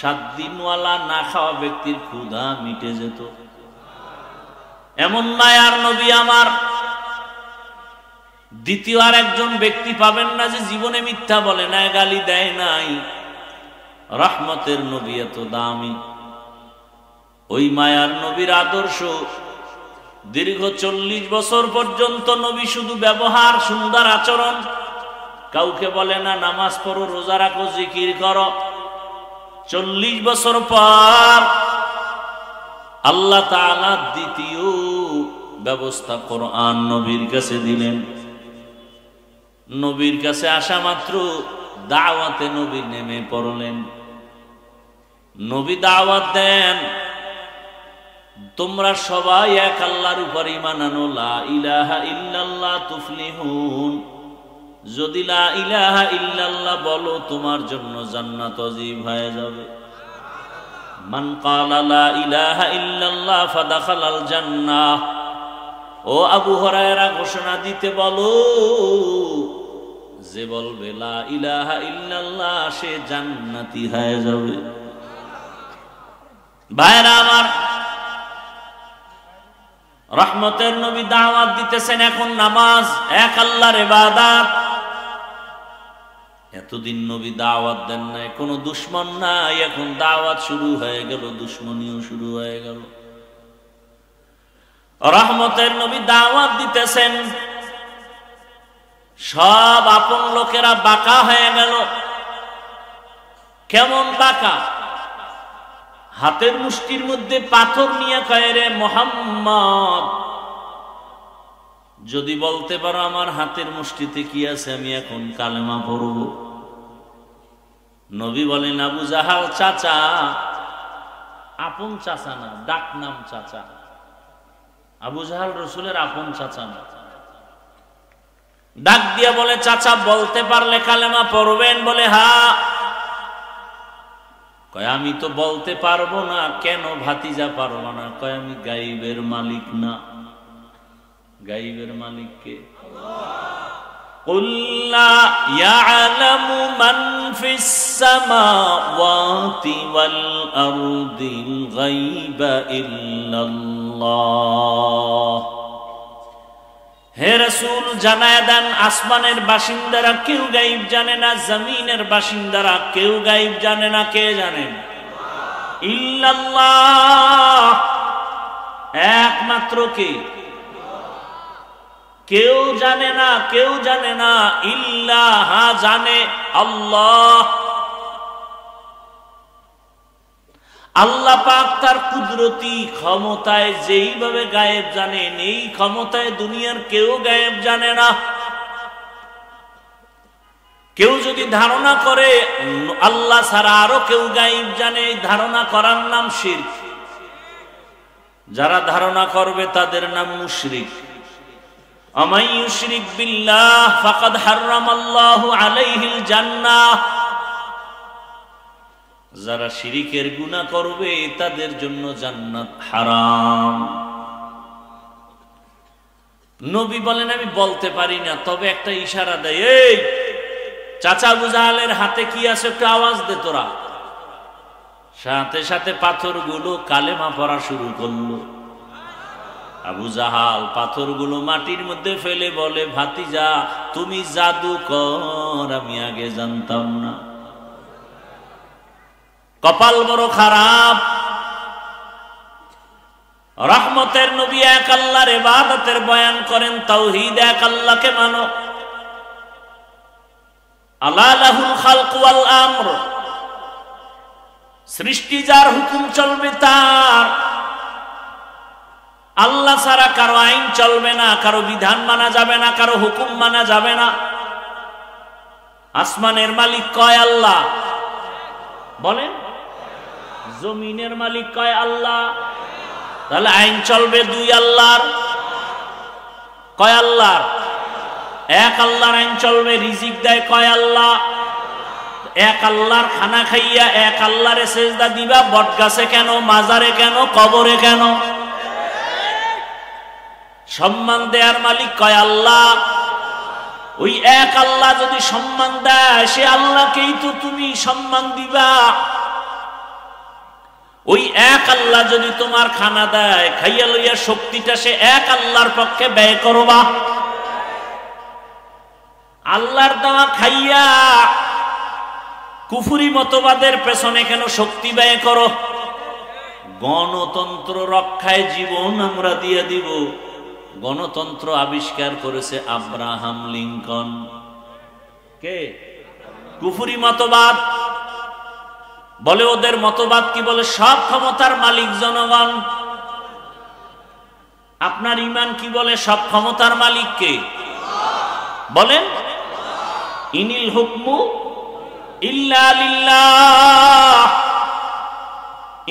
7 দিনওয়ালা না খাওয়া ব্যক্তির ক্ষুধা মিটে যেত। এমন মায়ার নবী আমার। দ্বিতীয় আর একজন ব্যক্তি পাবেন না যে জীবনে মিথ্যা বলে না, গালি দেয় নাই। রহমতের নবী এত দামি। ওই মায়ার নবীর আদর্শ দীর্ঘ 40 বছর পর্যন্ত নবী শুধু ব্যবহার, সুন্দর আচরণ। কাউকে বলে না নামাজ পড়ো, রোজা রাখো, জিকির করো। 40 বছর পর আল্লাহ তাআলা দ্বিতীয় ব্যবস্থা কোরআন নবীর কাছে দিলেন। নবীর কাছে আসা মাত্র দাওয়াতে নবী নেমে পড়লেন। নবী দাওয়াত দেন, তোমরা সবাই এক আল্লাহর উপর ঈমান আনো, লা ইলাহা ইল্লাল্লাহ তুফলিহুন। যদি লা ইলাহা ইল্লাল্লাহ বলো, তোমার জন্য জান্নাত ওয়াজিব হয়ে যাবে। মান ক্বালা লা ইলাহা ইল্লাল্লাহ ফাদাখালাল জান্নাহ। ও আবু হুরায়রা ঘোষণা দিতে বলো, যে বলবে লা ইলাহা ইল্লাল্লাহ সে জান্নাতি হয়ে যাবে। ভাইরা আমার, রহমতের নবী দাওয়াত দিতেছেন, এখন নামাজ, এক আল্লাহর ইবাদত। এতদিন নবী দাওয়াত দেন নাই, কোনো দুশমন নাই, এখন দাওয়াত শুরু হয়ে গেল, দুশমনিও শুরু হয়ে গেল। রহমতের নবী দাওয়াত দিতেছেন, সব আপন লোকেরা বাঁকা হয়ে গেল। কেমন বাঁকা? হাতের মুষ্টির মধ্যে পাথর নিয়ে কয়, রে মুহাম্মদ, যদি বলতে পারো আমার হাতের মুষ্টিতে কি আছে, আমি এখন কালেমা পড়ব। নবী বলেন, আবু জাহাল চাচা, আপন চাচা না, ডাক নাম চাচা। আবু জাহাল রসুলের আপন চাচা না। ডাক দিয়া বলে, চাচা বলতে পারলে কালেমা পড়বেন? বলে হ্যাঁ। কয় আমি তো বলতে পারবো না। কেন ভাতিজা পারবো না? কয় আমি গাইবের মালিক না। গাইবের মালিক কে? قُلْ لَا يَعْلَمُ مَنْ فِي السَّمَاوَاتِ وَالْأَرْضِ الْغَيْبَ إِلَّا اللَّهُ। হে রাসূল জানায় দেন, আসমানের বাসিন্দারা কেউ গায়েব জানে না, জমিনের বাসিন্দারা কেউ গায়েব জানে না। কে জানেন? ইল্লাল্লাহ, একমাত্র কে? কেউ জানে না, কেউ জানে না। ইল্লাহ, জানে আল্লাহ। আল্লাহ পাক তার কুদরতি ক্ষমতায় যেইভাবে গায়েব জানেন, এই ক্ষমতায় দুনিয়ার কেউ গায়েব জানে না। কেউ যদি ধারণা করে আল্লাহ ছাড়া আরো কেউ গায়েব জানে, এই ধারণা করার নাম শিরক। যারা ধারণা করবে তাদের নাম মুশরিক। আমান ইউশরিক বিল্লাহ ফাকাদ হারামাল্লাহু আলাইহিল জান্নাহ। যারা শিরিকের গুনাহ করবে তাদের জন্য জান্নাত হারাম। নবী বলেন আমি বলতে পারি না, তবে একটা ইশারা দেয়, এই চাচা আবু জাহেলের হাতে কি আছে একটু আওয়াজ দে তোরা। সাথে সাথে পাথরগুলো কালেমা পড়া শুরু করলো। আবু জাহাল পাথরগুলো মাটির মধ্যে ফেলে বলে, ভাতিজা তুমি জাদুকর, আমি আগে জানতাম না। কপাল বড় খারাপ। রহমতের নবী এক আল্লাহর ইবাদতের বয়ান করেন, তাওহীদ, এক আল্লাহকে মানো। আলা লাহুল খালক ওয়াল আমর, সৃষ্টি যার, হুকুম চলবে তার। আল্লাহ ছাড়া কারো আইন চলবে না, কারো বিধান মানা যাবে না, কারো হুকুম মানা যাবে না। আসমানের মালিক কয় আল্লাহ, বলেন। জমিনের মালিক কয় আল্লাহ। তাহলে আইন চলবে দুই আল্লাহর। কয় আল্লাহর? এক আল্লাহর আইন চলবে। রিজিক দেয় কয় আল্লাহ? এক আল্লাহর খানা খাইয়া এক আল্লাহরে সেজদা দিবা। বটগাছে কেন, মাজারে কেন, কবরে কেন? সম্মান দেয়ার মালিক কয় আল্লাহ। ওই এক আল্লাহ যদি সম্মান দেয়, সে আল্লাহকেই তো তুমি সম্মান দিবা। ওই এক আল্লাহ যদি তোমার খানা দেয়, খাইয়া লইয়া শক্তিটা সে এক আল্লাহর পক্ষে ব্যয় করবা। আল্লাহর দেওয়া খাইয়া কুফরি মতবাদের পেছনে কেন শক্তি ব্যয় করো? গণতন্ত্র রক্ষায় জীবন আমরা দিয়ে দিব। গণতন্ত্র আবিষ্কার করেছে আব্রাহাম লিঙ্কন। কে? কুফরি মতবাদ। বলে ওদের মতবাদ কি বলে? সব ক্ষমতার মালিক জনগণ। আপনার ঈমান কি বলে? সব ক্ষমতার মালিক কে? বলেন। ইনিল হুকমু ইল্লা লিল্লাহ,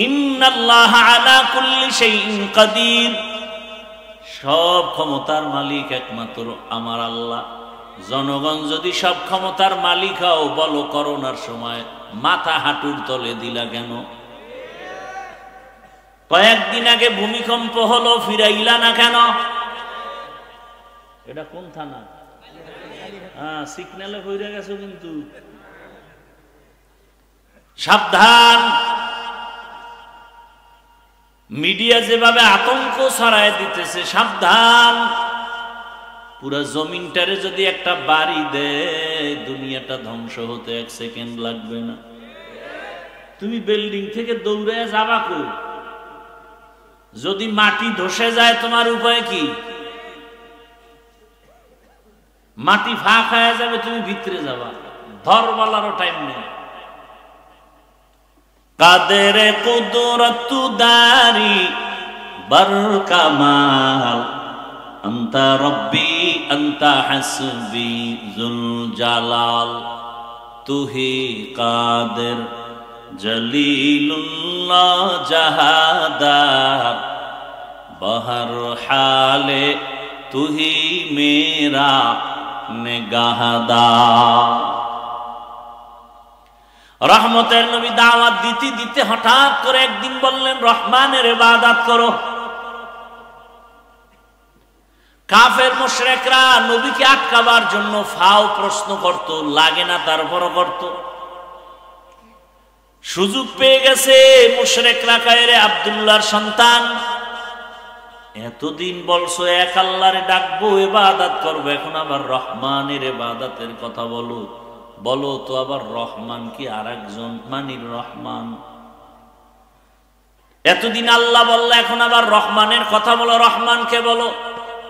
ইন্নাল্লাহা আলা কুল্লি শাইইন কাদির। সব ক্ষমতার মালিক একমাত্র আমার আল্লাহ। জনগণ যদি সব ক্ষমতার মালিক হও, বলো করোনার সময় মাথা হাঁটুর তলে দিলা কেন? কয়েকদিন আগে ভূমিকম্প হলো, ফিরাইলা না কেন? এটা কোন থানা? হ্যাঁ, সিগন্যালে হয়ে গেছে কিন্তু। সাবধান। মিডিয়া যেভাবে আতঙ্ক ছড়ায় দিতেছে, সাবধান। পুরা জমিনটারে যদি একটা বাড়ি দেয়, দুনিয়াটা ধ্বংস হতে 1 সেকেন্ড লাগবে না। তুমি বিল্ডিং থেকে দৌড়ে যাবা কো? যদি মাটি ধসে যায় তোমার উপায় কি? মাটি ফাঁক হয়ে যাবে, তুমি ভিতরে যাবা, ধরবালারও টাইম নেই। কাদের কুদরত দারি বার কামাল, আন্তা রব্বি আন্তা হাসবি জুল জালাল। তুহি কাদের জলিলুল্লাহ জাহাদার, বহর হালে তুহি মেরা নিগাহদার। রহমতের নবী দাওয়াত দিতে দিতে হঠাৎ করে একদিন বললেন রহমানের ইবাদত করো। কাফের মুশরিকরা নবীকে আটকাবার জন্য ফাও প্রশ্ন করত, লাগে না তারপরও করত। সুযোগ পেয়ে গেছে মুশরিকরা, কায়রে আব্দুল্লাহর সন্তান, এতদিন বলছো এক আল্লাহরে ডাকবো, ইবাদত করবো, এখন আবার রহমানের ইবাদতের কথা বলো। বলো তো আবার রহমান কি আরেকজন? মানির রহমান। এতদিন আল্লাহ বললো, এখন আবার রহমানের কথা বলো, রহমানকে বলো।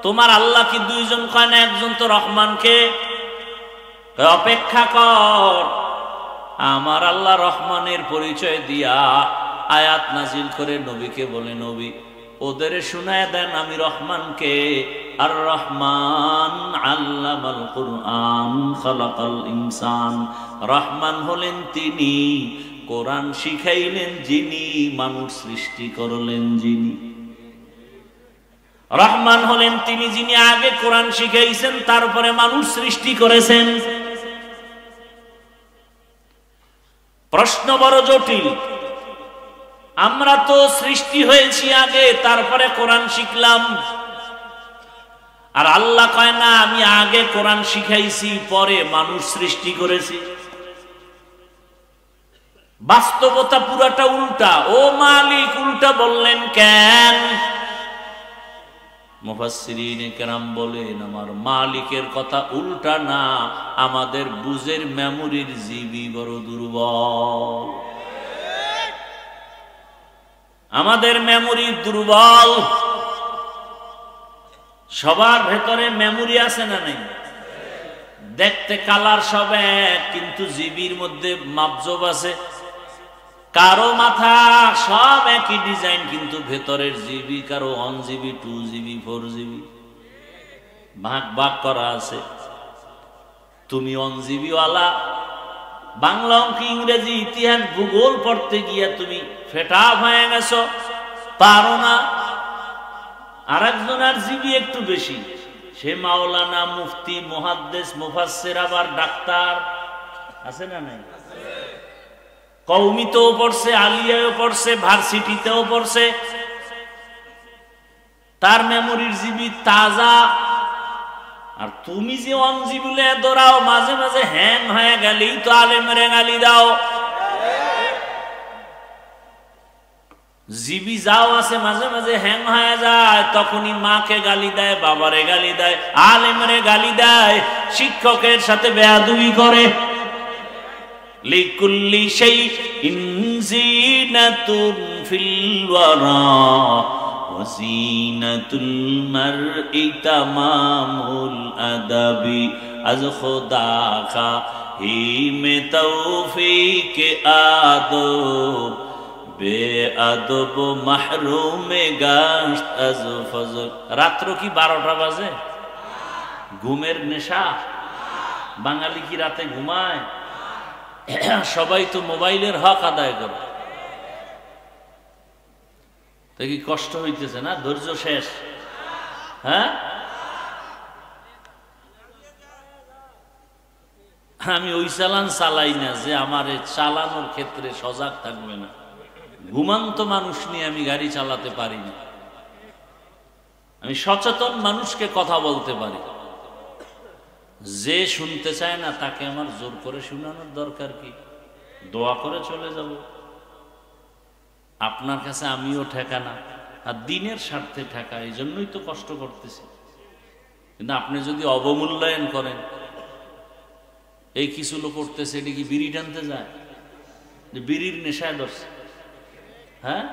তোমার আল্লাহ কি দুইজন কয় না, একজন তো রহমানকে। অপেক্ষা কর, আমার আল্লাহ রহমানের পরিচয় দিয়া আয়াত নাজিল করে নবীকে বলে, নবী ওদের শুনায় দেন আমি রহমানকে। আর রহমান আল্লামাল কুরআন খালাকাল ইনসান। রহমান হলেন তিনি, কোরআন শিখাইলেন যিনি, মানুষ সৃষ্টি করলেন যিনি। রহমান হলেন তিনি যিনি আগে কোরআন শিখাইছেন, তারপরে মানুষ সৃষ্টি করেছেন। প্রশ্ন বড় জটিল। আমরা তো সৃষ্টি হয়েছি আগে, তারপরে কোরআন শিখলাম। আর আল্লাহ কয় না, আমি আগে কোরআন শিখাইছি, পরে মানুষ সৃষ্টি করেছি। বাস্তবতা পুরাটা উল্টা। ও মালিক, উল্টা বললেন কেন? মুফাসসিরিনে কেরাম বলেন, আমার মালিকের কথা উল্টা না, আমাদের বুঝের মেমোরির জিবি বড় দুর্বল। আমাদের মেমোরি দুর্বল। সবার ভেতরে মেমোরি আছে না নেই? দেখতে কালার সব এক, কিন্তু জিবির মধ্যে মাপজব আছে। কারো মাথা সব একই ডিজাইন, কিন্তু ভেতরের জিবি কারো 1 GB 2 GB 4 GB ভাগ ভাগ করা আছে। তুমি 1 GB ওয়ালা, বাংলা, অঙ্ক, ইংরেজি, ইতিহাস, ভূগোল পড়তে গিয়ে তুমি ফেটা হয়ে গেছো, পারো না। আর একজনের জিবি একটু বেশি, সে মাওলানা, মুফতি, মুহাদ্দিস, মুফাসসির, আবার ডাক্তার আছে না নাই? কওমিতেও পড়ছে, আলিয়ায়ও পড়ছে, ভার্সিটিতেও পড়ছে। তার মেমোরির জিবি তাজা। আর তুমি যে 1 GB দৌড়াও, মাঝে মাঝে হ্যাং হয়ে গেলেই তো আলেমের গালি দাও। জিবি যাও আছে, মাঝে মাঝে হ্যাং হয়ে যায়, তখনই মাকে গালি দেয়, বাবারে গালি দেয়, আলেমের গালি দেয়, শিক্ষকের সাথে বেয়াদবি করে। লিকুল্লি শাইইন জিনাতুন ফিল ওয়ারা ওয়া জিনাতুল মারই তামামুল আদাবি। আজ খোদা কা হি মে তৌফিক আদব, বেআদব মাহরুমে গাশত আজ ফজল। রাত্র কি 12টা বাজে? ঘুমের নেশা? বাঙালি কি রাতে ঘুমায়? সবাই তো মোবাইলের হক আদায় করে। তো কি কষ্ট হইতেছে না? ধৈর্য শেষ? হ্যাঁ, আমি ওই চালান চালাই না যে আমার চালানোর ক্ষেত্রে সজাগ থাকবে না। ঘুমান্ত মানুষ নিয়ে আমি গাড়ি চালাতে পারি না। আমি সচেতন মানুষকে কথা বলতে পারি। যে শুনতে চায় না তাকে আমার জোর করে শোনানোর দরকার কি? দোয়া করে চলে যাব। আপনার কাছে আমিও ঠেকা না, আর দিনের স্বার্থে ঠেকা, এই জন্যই তো কষ্ট করতেছি। কিন্তু আপনি যদি অবমূল্যায়ন করেন, এই কিছু লোক করতেছে, এটা কি বিড়ি টানতে যায়? যে বিড়ির নেশায় ধরছে। হ্যাঁ,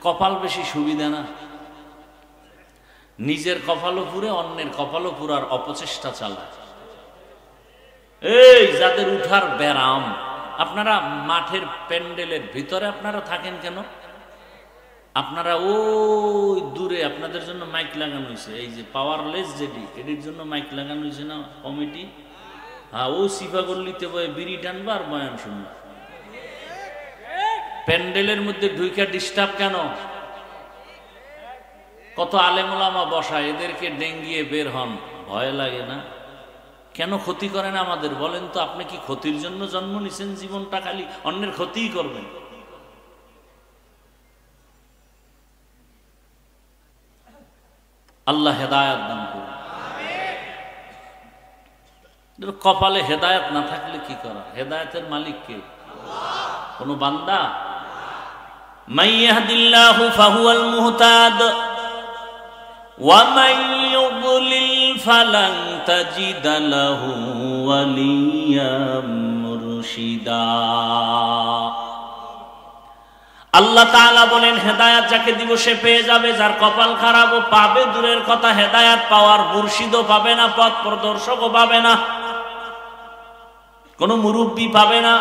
কপাল বেশি সুবিধা না? নিজের কপালও পুরে, অন্যের কপালও পুরার অপচেষ্টা চালায়। এই যাদের উঠার ব্যারাম, আপনারা মাঠের প্যান্ডেলের ভিতরে আপনারা থাকেন কেন? আপনারা ওই দূরে আপনাদের জন্য মাইক লাগানো হয়েছে, এই যে পাওয়ারলেস যেটি, এটির জন্য মাইক লাগানো হয়েছে না কমিটি? হ্যাঁ, ও সিফাগল্লিতে বয়ে বিড়ি টানবা আর বয়ান শুনবা। প্যান্ডেলের মধ্যে ঢুইকা ডিস্টার্ব কেন? কত আলেম ওলামা বসা, এদেরকে ডেঙ্গিয়ে বের হন, ভয় লাগে না? কেন ক্ষতি করেন আমাদের বলেন তো? আপনি কি ক্ষতির জন্য জন্ম নিছেন? জীবনটা খালি অন্যের ক্ষতিই করবেন। আল্লাহ হেদায়েত দান করুন। কপালে হেদায়েত না থাকলে কি করা? হেদায়েতের মালিক কে? কোন বান্দা? মান ইয়াহদিল্লাহু ফাহুয়াল মুহতাদ ওয়া মান ইউদ্লিল ফালান তাজিদা লাহু ওয়ালিয়াম মুরশিদা। আল্লাহ তাআলা বলেন, হেদায়েত যাকে দিব সে পেয়ে যাবে, যার কপাল খারাপ ও পাবে দূরের কথা, হেদায়েত পাওয়ার মুর্শিদও পাবে না, পথ প্রদর্শকও পাবে না, কোন মুরব্বী পাবে না।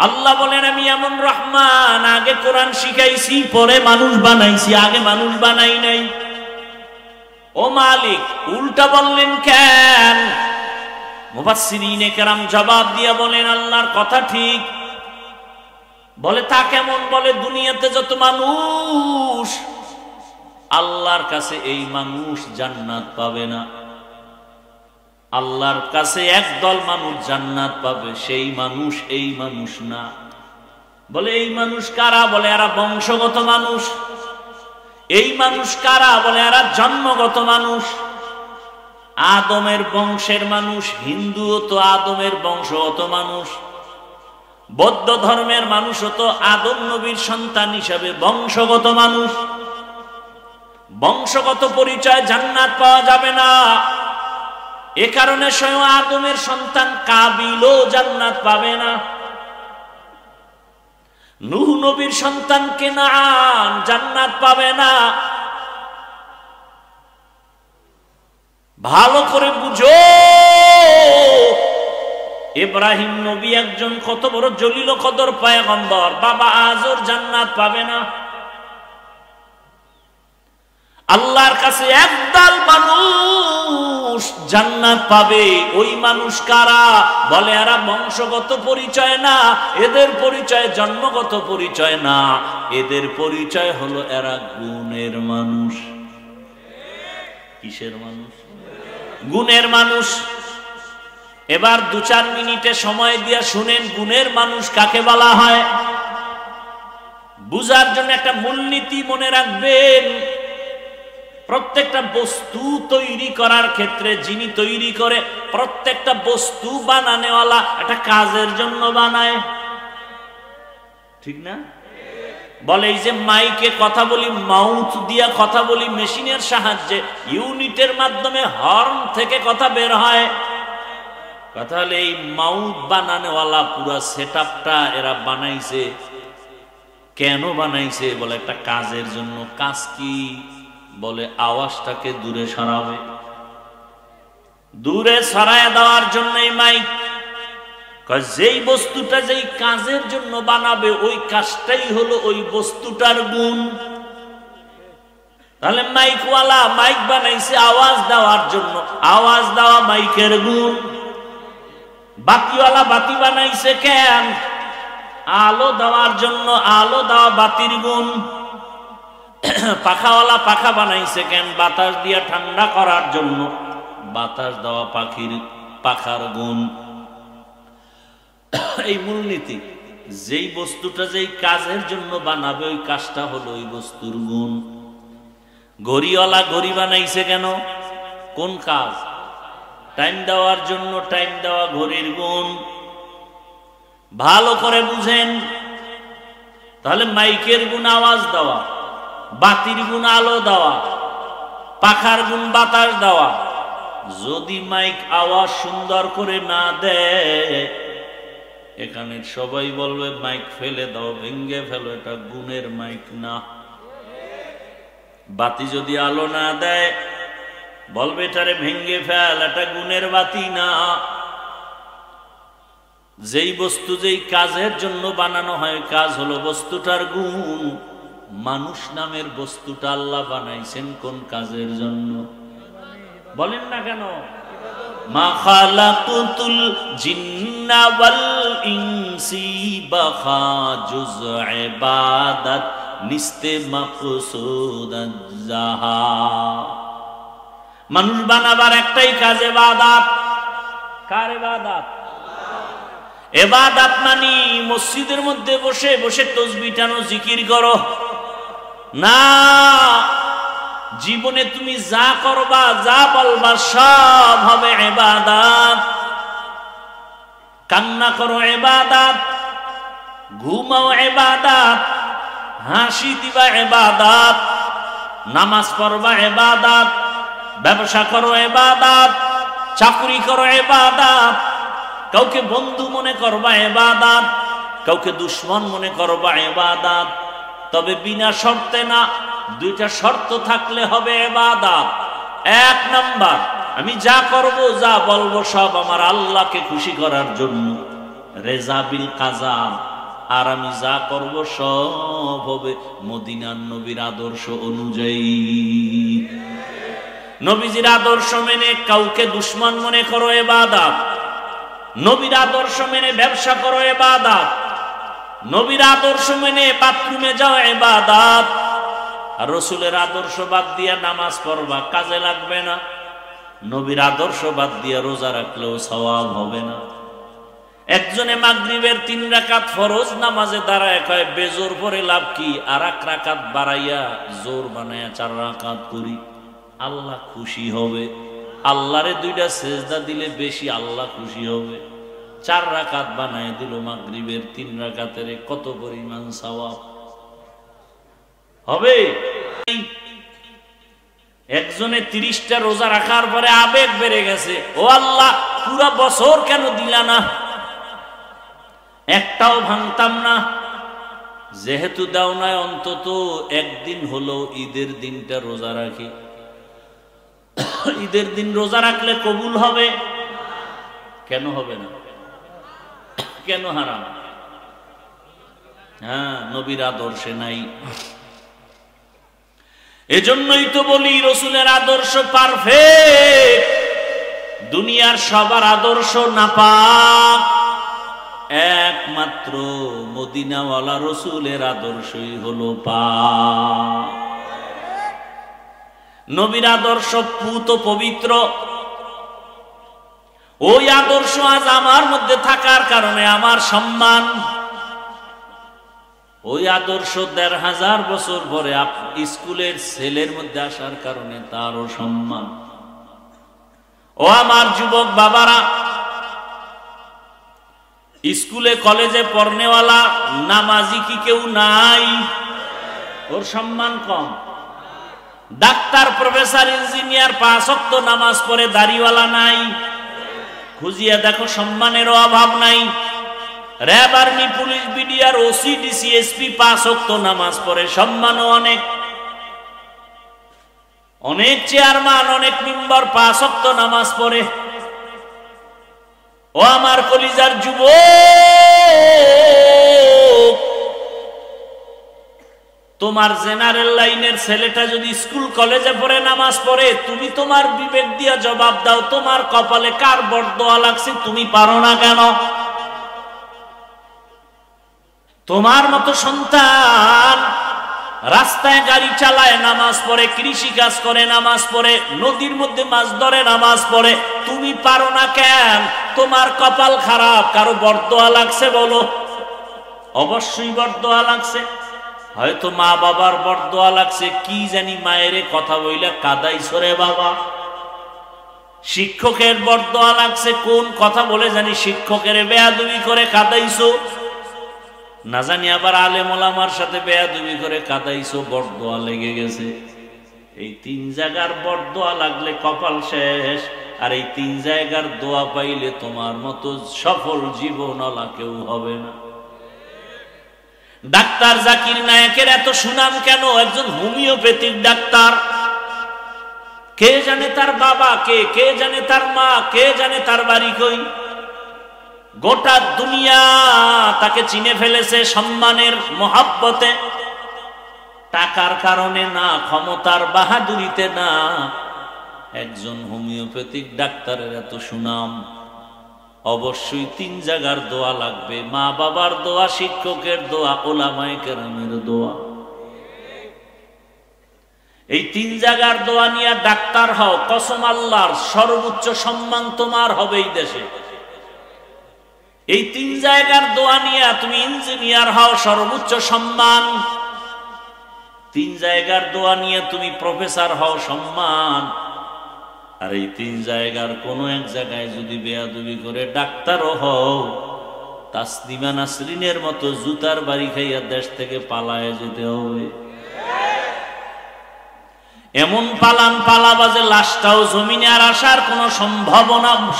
আল্লাহ বলেন, আমি এমন রহমান, আগে কোরআন শিখাইছি পরে মানুষ বানাইছি, আগে মানুষ বানাই নাই। ও মালিক, উল্টা বললেন কেন? মুফাসসিরিনে কেরাম জবাব দিয়ে বলেন, আল্লাহর কথা ঠিক। বলে তা কেমন? বলে দুনিয়াতে যত মানুষ, আল্লাহর কাছে এই মানুষ জান্নাত পাবে না। আল্লাহর কাছে একদল মানুষ জান্নাত পাবে, সেই মানুষ এই মানুষ না। বলে এই মানুষ কারা? বলে এরা বংশগত মানুষ। এই মানুষ কারা? বলে এরা জন্মগত মানুষ, আদমের বংশের মানুষ। হিন্দুও তো আদমের বংশগত মানুষ, বৌদ্ধ ধর্মের মানুষও তো আদম নবীর সন্তান হিসাবে বংশগত মানুষ। বংশগত পরিচয় জান্নাত পাওয়া যাবে না। এ কারণে স্বয়ং আদমের সন্তান কাবিলও জান্নাত পাবে না। নূহ নবীর সন্তান কেনান জান্নাত পাবে না। ভালো করে বুঝো, ইব্রাহিম নবী একজন কত বড় জলিল কদর পয়গম্বর, বাবা আজর জান্নাত পাবে না। আল্লাহর কাছে একদল মানুষ জান্নাত পাবে। ওই মানুষ কারা? বলে এরা বংশগত পরিচয় না, এদের পরিচয় জন্মগত পরিচয় না, এদের পরিচয় হলো এরা গুণের মানুষ। কিসের মানুষ? গুণের মানুষ। এবার 2-4 মিনিটে সময় দিয়ে শুনেন, গুণের মানুষ কাকে বলা হয়। বুঝার জন্য একটা মূলনীতি মনে রাখবেন। প্রত্যেকটা বস্তু তৈরি করার ক্ষেত্রে যিনি তৈরি করে, প্রত্যেকটা বস্তু বানানেওয়ালা একটা কাজের জন্য বানায়, ঠিক না? বলে এই যে মাইকে কথা বলি, মাউথ দিয়া কথা বলি, মেশিনের সাহায্যে ইউনিটের মাধ্যমে হর্ন থেকে কথা বের হয়। কথা হলে এই মাউথ বানানেওয়ালা পুরো সেটআপটা এরা বানাইছে। কেন বানাইছে? বলে একটা কাজের জন্য। কাজ কি? বলে আওয়াজটাকে দূরে সরাবে, দূরে সরায় দেওয়ার জন্য এই মাইক। যেই বস্তুটা যেই কাজের জন্য বানাবে, ওই কাজটাই হলো ওই বস্তুটার গুণ। তাহলে মাইকওয়ালা মাইক বানাইছে আওয়াজ দেওয়ার জন্য, আওয়াজ দেওয়া মাইকের গুণ। বাতিওয়ালা বাতি বানাইছে কেন? আলো দেওয়ার জন্য, আলো দেওয়া বাতির গুণ। পাখাওয়ালা পাখা বানাইছে কেন? বাতাস দিয়ে ঠান্ডা করার জন্য, বাতাস দেওয়া পাখার গুণ। এই মূলনীতি। যেই বস্তুটা যেই কাজের জন্য বানাবে, ওই কাজটা হলো ওই বস্তুর গুণ। ঘড়িওয়ালা ঘড়ি বানাইছে কেন? কোন কাজ? টাইম দেওয়ার জন্য, টাইম দেওয়া ঘড়ির গুণ। ভালো করে বুঝেন। তাহলে মাইকের গুণ আওয়াজ দেওয়া, বাতির গুণ আলো দেওয়া, পাখার গুণ বাতাস দেওয়া। যদি মাইক আওয়াজ সুন্দর করে না দেয়, এখানে সবাই বলবে মাইক ফেলে দাও, ভেঙ্গে ফেলো, এটা গুণের মাইক না। বাতি যদি আলো না দেয়, বলবে এটারে ভেঙ্গে ফেল, এটা গুণের বাতি না। যেই বস্তু যেই কাজের জন্য বানানো হয়, কাজ হলো বস্তুটার গুণ। মানুষ নামের বস্তুটা আল্লাহ বানাইছেন কোন কাজের জন্য? বলেন না কেন? মা খালাকুতুল জিন্না ওয়াল ইনসি বাখা জুজ ইবাদত নিস্তে মাকসুদ জাহা। মানুষ বানাবার একটাই কাজ ইবাদত। কার ইবাদত? ইবাদত মানে মসজিদের মধ্যে বসে বসে তাসবিহ টানো, জিকির করো না। জীবনে তুমি যা করবা, যা বলবা সব হবে ইবাদত। কান্না করো ইবাদত, ঘুমাও ইবাদত, হাসি দিবা ইবাদত, নামাজ পড়বা ইবাদত, ব্যবসা করো ইবাদত, চাকরি করো ইবাদত, কাউকে বন্ধু মনে করবা ইবাদত, কাউকে দুশমন মনে করবা ইবাদত। তবে বিনা শর্তে না, দুইটা শর্ত থাকলে হবে ইবাদত। এক নাম্বার, আমি যা করব যা বলবো সব আমার আল্লাহকে খুশি করার জন্য, রেজা বিল কাজা। আর আমি যা করব সব হবে মদিনার নবীর আদর্শ অনুযায়ী। নবীজির আদর্শ মেনে কাউকে দুশমন মনে করো ইবাদত, নবীর আদর্শ মেনে ব্যবসা করো ইবাদত, নবীর আদর্শ মেনে বাথরুমে যাও ইবাদত। আর রাসূলের আদর্শ বাদ দিয়া নামাজ পড়বা, কাজে লাগবে না। নবীর আদর্শ বাদ দিয়া রোজা রাখলেও সওয়াব হবে না। একজনে মাগরিবের 3 রাকাত ফরজ নামাজে দাঁড়ায় কয় বেজোর পরে লাভ কি, আর 1 রাকাত বাড়াইয়া জোর বানায়া 4 রাকাত করি, আল্লাহ খুশি হবে। আল্লাহরে 2টা সেজদা দিলে বেশি আল্লাহ খুশি হবে। 4 রাকাত বানায় দিল মাগরিবের 3 রাকাতের, কত পরিমাণ সওয়াব হবে। একজনে 30টা রোজা রাখার পরে আবেগ বেড়ে গেছে, ও আল্লাহ পুরা বছর কেন দিলা না, একটাও ভাঙতাম না। যেহেতু দাও নাই, অন্তত একদিন হলো ঈদের দিনটা রোজা রাখি। ঈদের দিন রোজা রাখলে কবুল হবে? কেন হবে না? কেন হারাম? হ্যাঁ, নবীর আদর্শে নাই। এজন্যই তো বলি রাসূলের আদর্শ পারফেক্ট, দুনিয়ার সবার আদর্শ নাপাক। একমাত্র মদিনাওয়ালা রাসূলের আদর্শই হলো পাক। নবীর আদর্শ পুত পবিত্র। ওই আদর্শ আজ আমার মধ্যে থাকার কারণে আমার সম্মান। ওই আদর্শ 1500 বছর পরে স্কুলের ছেলের মধ্যে আসার কারণে তারও সম্মান। ও আমার যুবক বাবারা, স্কুলে কলেজে পড়নেওয়ালা নামাজি কি কেউ নাই? ওর সম্মান কম। ডাক্তার, প্রফেসর, ইঞ্জিনিয়ার 5 ওয়াক্ত নামাজ পড়ে, দাড়িওয়ালা নাই? খুঁজিয়া দেখো, সম্মানেরও অভাব নাই। RAB, army, police, BDR, OC, DC, SP 5 ওয়াক্ত নামাজ পড়ে, সম্মানও অনেক। অনেক চেয়ারম্যান, অনেক মেম্বার 5 ওয়াক্ত নামাজ পড়ে। ও আমার কলিজার যুবক, তোমার জেনারেল লাইনের ছেলেটা যদি স্কুল কলেজে পড়ে নামাজ পড়ে, তুমি তোমার বিবেক দিয়া জবাব দাও, তোমার কপালে কার বরদোয়া লাগছে? তুমি পারো না কেন? তোমার মতো সন্তান রাস্তায় গাড়ি চালায় নামাজ পড়ে, কৃষি কাজ করে নামাজ পড়ে, নদীর মধ্যে মাছ ধরে নামাজ পড়ে, তুমি পারো না কেন? তোমার কপাল খারাপ। কারো বরদোয়া লাগছে বলো? অবশ্যই বরদোয়া লাগছে। হয়তো মা বাবার বরদোয়া লাগছে, কি জানি মায়েরে কথা বইলা কাদাইছো রে বাবা। শিক্ষকের বরদোয়া লাগছে, কোন কথা বলে জানি শিক্ষকের বেয়াদবি করে কাদাইছো, না জানি আবার আলেম ওলামার সাথে বেয়াদবি করে কাদাইছো, বরদোয়া লেগে গেছে। এই 3 জায়গার বরদোয়া লাগলে কপাল শেষ। আর এই 3 জায়গার দোয়া পাইলে তোমার মতো সফল জীবনওয়ালা কেউ হবে না। ডাক্তার জাকির নায়েকের এত সুনাম কেন? একজন হোমিওপ্যাথিক ডাক্তার। কে জানে তার বাবা কে, কে জানে তার মা, কে জানে তার বাড়ি কই। গোটা দুনিয়া তাকে চিনে ফেলেছে সম্মানের মহাব্বতে, টাকার কারণে না, ক্ষমতার বাহাদুরিতে না। একজন হোমিওপ্যাথিক ডাক্তারের এত সুনাম, অবশ্যই 3 জায়গার দোয়া লাগবে। মা বাবার দোয়া, শিক্ষকের দোয়া, ওলামায়ে কেরামের দোয়া। এই 3 জায়গার দোয়া নিয়ে ডাক্তার হও, কসম আল্লাহর সর্বোচ্চ সম্মান তোমার হবে এই দেশে। এই 3 জায়গার দোয়া নিয়ে তুমি ইঞ্জিনিয়ার হও, সর্বোচ্চ সম্মান। 3 জায়গার দোয়া নিয়ে তুমি প্রফেসর হও, সম্মান। আর এই 3 জায়গার কোনো এক জায়গায় যদি বেয়াদবি করে ডাক্তারও হও, তাসলিমা নাসরিনের মতো জুতার বাড়ি খাইয়া দেশ থেকে পালায়ে যেতে হবে। এমন পালান পালাবা যে লাশটাও জমিনে আর আসার কোনো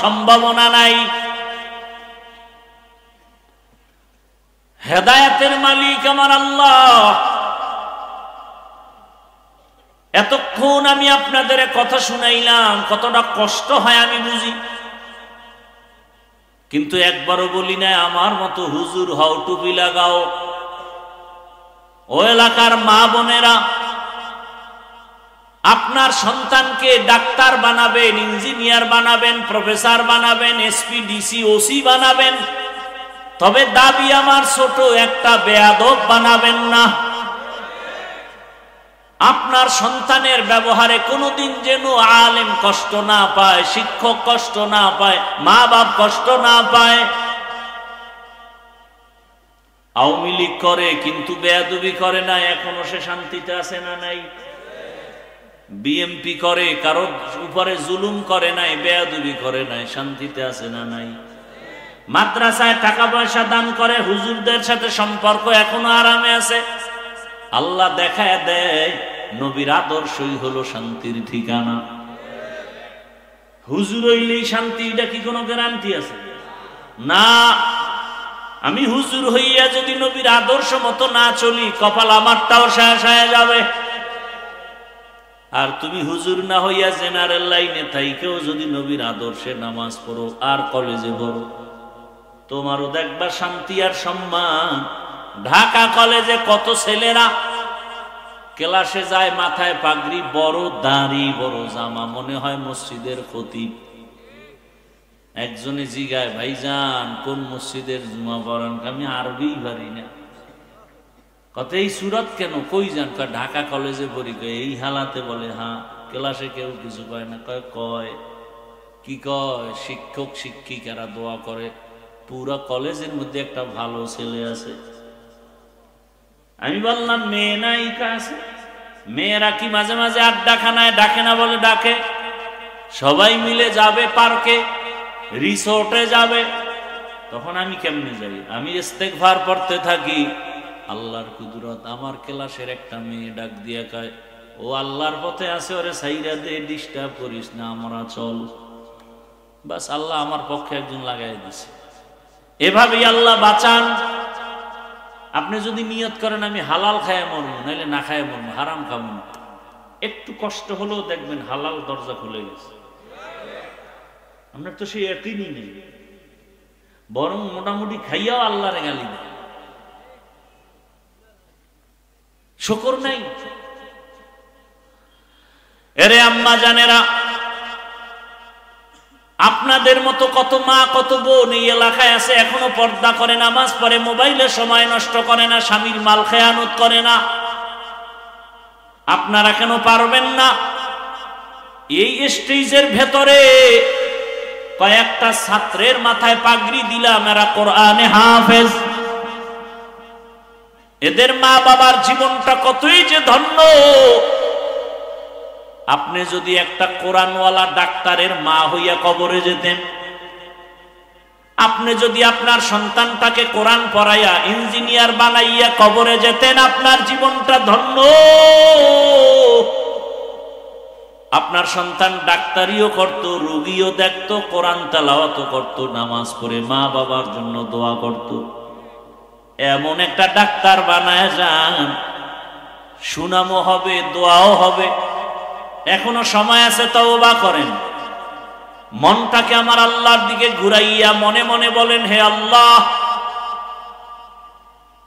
সম্ভাবনা নাই। হেদায়েতের মালিক আমার আল্লাহ। এতক্ষণ আমি আপনাদের কথা শুনাইলাম, কতটা কষ্ট হয় আমি বুঝি, কিন্তু একবারও বলি না আমার মতো হুজুর হও, টুপি লাগাও। ও এলাকার মা বোনেরা, আপনার সন্তানকে ডাক্তার বানাবেন, ইঞ্জিনিয়ার বানাবেন, প্রফেসর বানাবেন, এসপি, ডিসি, ওসি বানাবেন, তবে দাবি আমার ছোট, একটা বেয়াদব বানাবেন না। আপনার সন্তানের ব্যবহারে কোনোদিন যেন আলেম কষ্ট না পায়, শিক্ষক কষ্ট না পায়, মা বাপ কষ্ট না পায়। আওয়ামী লীগ করে কিন্তু বেয়াদবি করে না, এখনো সে শান্তিতে আছে না নাই? বিএমপি করে, কারোর উপরে জুলুম করে নাই, বেয়াদবি করে নাই, শান্তিতে আছে না নাই? মাদ্রাসায় টাকা পয়সা দান করে, হুজুরদের সাথে সম্পর্ক এখনো আরামে আছে। আল্লাহ দেখায় দেয় নবীর আদর্শই হলো শান্তির ঠিকানা। হুজুর হইলেই শান্তি, এটা কি কোনো গ্যারান্টি আছে? না। আমি হুজুর হইয়া যদি নবীর আদর্শ মতো না চলি, কপাল আমারটাও শেষ হয়ে যাবে। আর তুমি হুজুর না হইয়া জেনারেল লাইনে থাইকেও যদি নবীর আদর্শে নামাজ পড়ো আর কলেজে পড়ো, তোমারও দেখবা শান্তি আর সম্মান। ঢাকা কলেজে কত ছেলেরা ক্লাসে যায়, মাথায় পাগড়ি, বড় দাড়ি, বড় জামা, মনে হয় মসজিদের খতিব। একজনে জিগায়, ভাইজান কোন মসজিদের জুমা পড়ান? আমি আরবি পারি না। কত এই সুরত কেন? কই যান? ঢাকা কলেজে পড়ি। এই হালাতে? বলে হ্যাঁ। ক্লাসে কেউ কিছু কয় না? কয় কি কয়? শিক্ষক শিক্ষিকারা দোয়া করে, পুরো কলেজের মধ্যে একটা ভালো ছেলে আছে। আমি বললাম মেয়ে নায়িকা আছে? মেয়েরা কি মাঝে মাঝে আড্ডাখানায় ডাকে না? বলে ডাকে। সবাই মিলে যাবে পার্কে, রিসোর্টে যাবে। তখন আমি কেমনে যাই? আমি ইস্তেগফার পড়তে থাকি। আল্লাহর কুদরত, আমার ক্লাসের একটা মেয়ে ডাক দিয়া কয়, ও আল্লাহর পথে আছে, ওরে সাইরা দে, ডিস্টার্ব করিস না, আমরা চল। বাস, আল্লাহ আমার পক্ষে একজন লাগাই দিছে। এভাবেই আল্লাহ বাঁচান। আপনি যদি নিয়ত করেন আমি হালাল খায় মরবো, নাইলে না খায় মরবো, হারাম খাবো না, একটু কষ্ট হলেও দেখবেন হালাল দরজা খুলে গেছে। আপনার তো সেই একই নেই, বরং মোটামুটি খাইয়াও আল্লাহরে গালি দেয়, শুকর নাই। এরে আম্মা জানেরা, আপনাদের মতো কত মা কত বোন এই এলাকায় আছে, এখনো পর্দা করে, নামাজ পড়ে, মোবাইলে সময় নষ্ট করে না, স্বামীর মাল খেয়ানত করে না। আপনারা কেন পারবেন না? এই স্টেজের ভেতরে কয়েকটা ছাত্রের মাথায় পাগড়ি দিলাম, এরা কোরআনে হাফেজ। এদের মা বাবার জীবনটা কতই যে ধন্য। আপনি যদি একটা কোরআনওয়ালা ডাক্তারের মা হইয়া কবরে যেতেন, আপনি যদি আপনার সন্তানটাকে কোরআন পড়াইয়া ইঞ্জিনিয়ার বানাইয়া কবরে যেতেন, আপনার জীবনটা ধন্য। আপনার সন্তান ডাক্তারিও করত, রোগীও দেখত, কোরআন তেলাওয়াত করত, নামাজ পড়ে মা বাবার জন্য দোয়া করত। এমন একটা ডাক্তার বানায় যান, সুনামও হবে, দোয়াও হবে। এখনো সময় আছে, তওবা করেন। মনটাকে আমার আল্লাহর দিকে ঘুরাইয়া মনে মনে বলেন, হে আল্লাহ,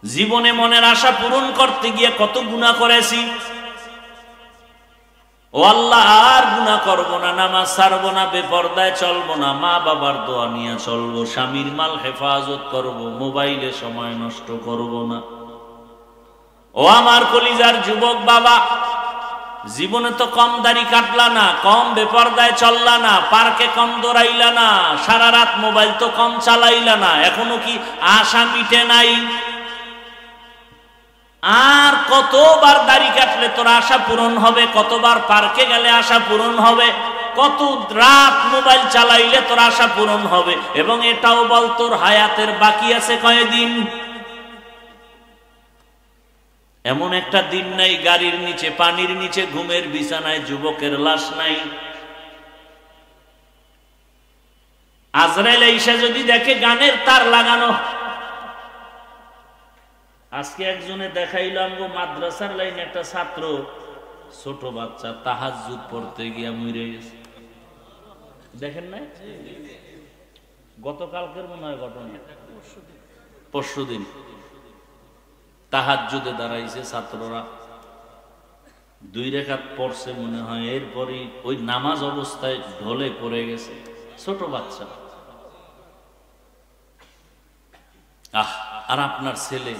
জীবনে মনের আশা পূরণ করতে গিয়ে কত গুনাহ করেছি। ও আল্লাহ, আর গুনাহ করব না, নামাজ ছাড়বো না, বেপরদায় চলবো না, মা বাবার দোয়া নিয়ে চলবো, স্বামীর মাল হেফাজত করব, মোবাইলে সময় নষ্ট করব না। ও আমার কলিজার যুবক বাবা, জীবনে তো কম দাড়ি কাটলা না, কম বেপরদায় চললা না, পার্কে কম দৌড়াইলা না, সারা রাত মোবাইল তো কম চালাইলা না, এখনো কি আশা মিটে নাই? আর কতবার দাড়ি কাটলে তোর আশা পূরণ হবে? কতবার পার্কে গেলে আশা পূরণ হবে? কত রাত মোবাইল চালাইলে তোর আশা পূরণ হবে? এবং এটাও বল, তোর হায়াতের বাকি আছে কয়দিন? এমন একটা দিন নাই গাড়ির নিচে, পানির নিচে, ঘুমের বিছানায় যুবকের লাশ নাই। আজরাইল এসে যদি দেখে গানের তার লাগানো। আজকে একজনে দেখাইলাম গো, মাদ্রাসার লাইনে একটা ছাত্র, ছোট বাচ্চা, তাহাজ্জুদ পড়তে গিয়া মরে গেছে। দেখেন না? গতকালকের মনে হয় ঘটনা, পরশুদিন তাহাজ্জুদে দাঁড়াইছে ছাত্ররা, 2 রাকাত পড়ছে মনে হয়, এরপরই ওই নামাজ অবস্থায় ঢলে পড়ে গেছে, ছোট বাচ্চা। আর আপনার ছেলে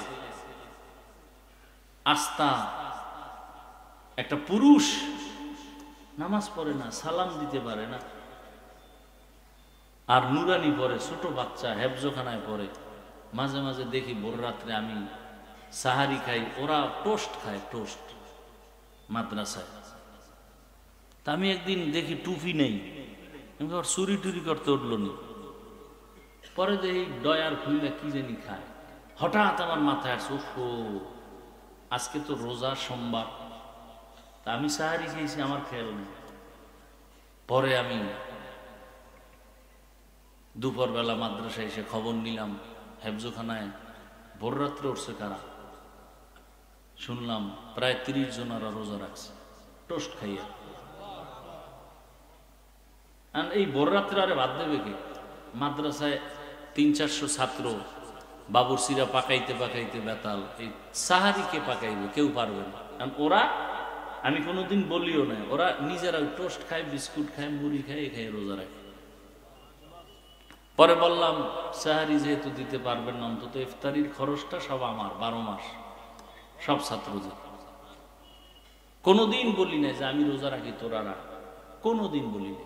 আস্তা একটা পুরুষ, নামাজ পড়ে না, সালাম দিতে পারে না, আর নুরানি পড়ে, ছোট বাচ্চা, হেফজোখানায় পড়ে। মাঝে মাঝে দেখি ভোর রাত্রে আমি সাহারি খাই, ওরা টোস্ট খায়, টোস্ট মাদ্রাসায়। তা আমি একদিন দেখি টুপি নেই, চুরি টুরি করতে উঠলো নি, পরে দেখি ডয়ার খুলে কি জানি খায়। হঠাৎ আমার মাথায় আসছে, ও আজকে তো রোজা, সোমবার, তা আমি সাহারি খেয়েছি, আমার খেয়াল নেই। পরে আমি দুপুরবেলা মাদ্রাসায় এসে খবর নিলাম, হেফজোখানায় ভোর রাত্রে উঠছে কারা, শুনলাম প্রায় 30 জনারা রোজা রাখছে টোস্ট খাইয়া। আর এই ভোর রাত্রে আরে বাদ দেবে কে? মাদ্রাসায় 300-400 ছাত্র, বাবুরসিরা পাকাইতে পাকাইতে বেতাল, এই সাহারি কে পাকাইবে? কেউ পারবে না। কারণ ওরা, আমি কোনোদিন বলিও না, ওরা নিজেরা টোস্ট খায়, বিস্কুট খায়, মুড়ি খায়, খায় রোজা রাখে। পরে বললাম, সাহারি যেহেতু দিতে পারবেন না, অন্তত ইফতারির খরচটা সব আমার, 12 মাস সব ছাত্রদের। কোনোদিন বলি না যে আমি রোজা রাখি তোরা রাখ, কোনোদিন বলি না।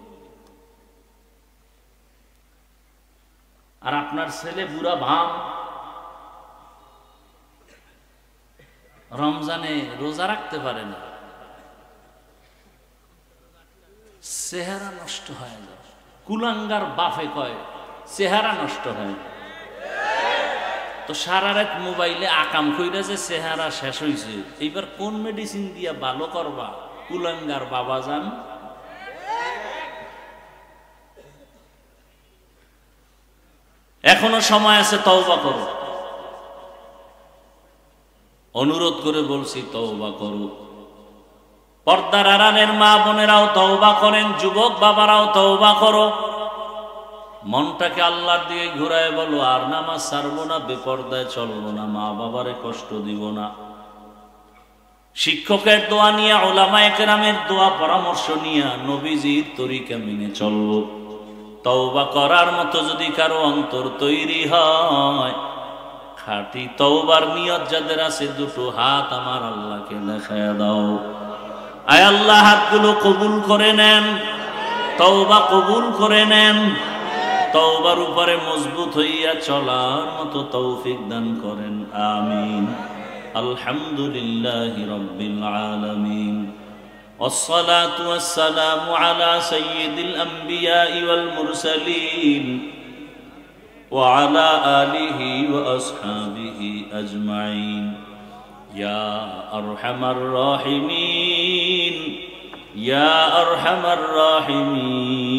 আর আপনার ছেলে বুড়া ভাম, রমজানে রোজা রাখতে পারে না, চেহারা নষ্ট হয়ে যায়। কুলাঙ্গার বাফে কয় চেহারা নষ্ট হয়, তো সারা রাত মোবাইলে আকাম কইরা যে চেহারা শেষ হইছে, এইবার কোন মেডিসিন দিয়া ভালো করবা? কুলাঙ্গার বাবা যান। এখনো সময় আছে, তওবা করো। অনুরোধ করে বলছি, তওবা করো। পর্দার আড়ালের মা বোনেরাও তওবা করেন, যুবক বাবারাও তওবা করো। মনটাকে আল্লাহর দিকে ঘুরায় বলো, আর নামাজ ছাড়বো না, বেপরদায় চলবো না, মা বাবারে কষ্ট দিব না। শিক্ষকের দোয়া নিয়ে, উলামায়ে কেরামের দোয়া পরামর্শ নিয়ে নবীজির তরিকা মেনে চলবো। তওবা করার মতো যদি কারো অন্তর তৈরি হয়, খাঁটি তওবার নিয়ত যাদের আছে, 2টো হাত আমার আল্লাহকে দেখায় দাও। আয় আল্লাহ, হাতগুলো কবুল করে নেন, তওবা কবুল করে নেন, তওবার উপরে মজবুত হইয়া চলার মতো তৌফিক দান করেন, আমিন। আলহামদুলিল্লাহি রাব্বিল আলামিন, والصلاة والسلام على سيد الأنبياء والمرسلين وعلى آله وأصحابه أجمعين يا أرحم الراحمين يا أرحم الراحمين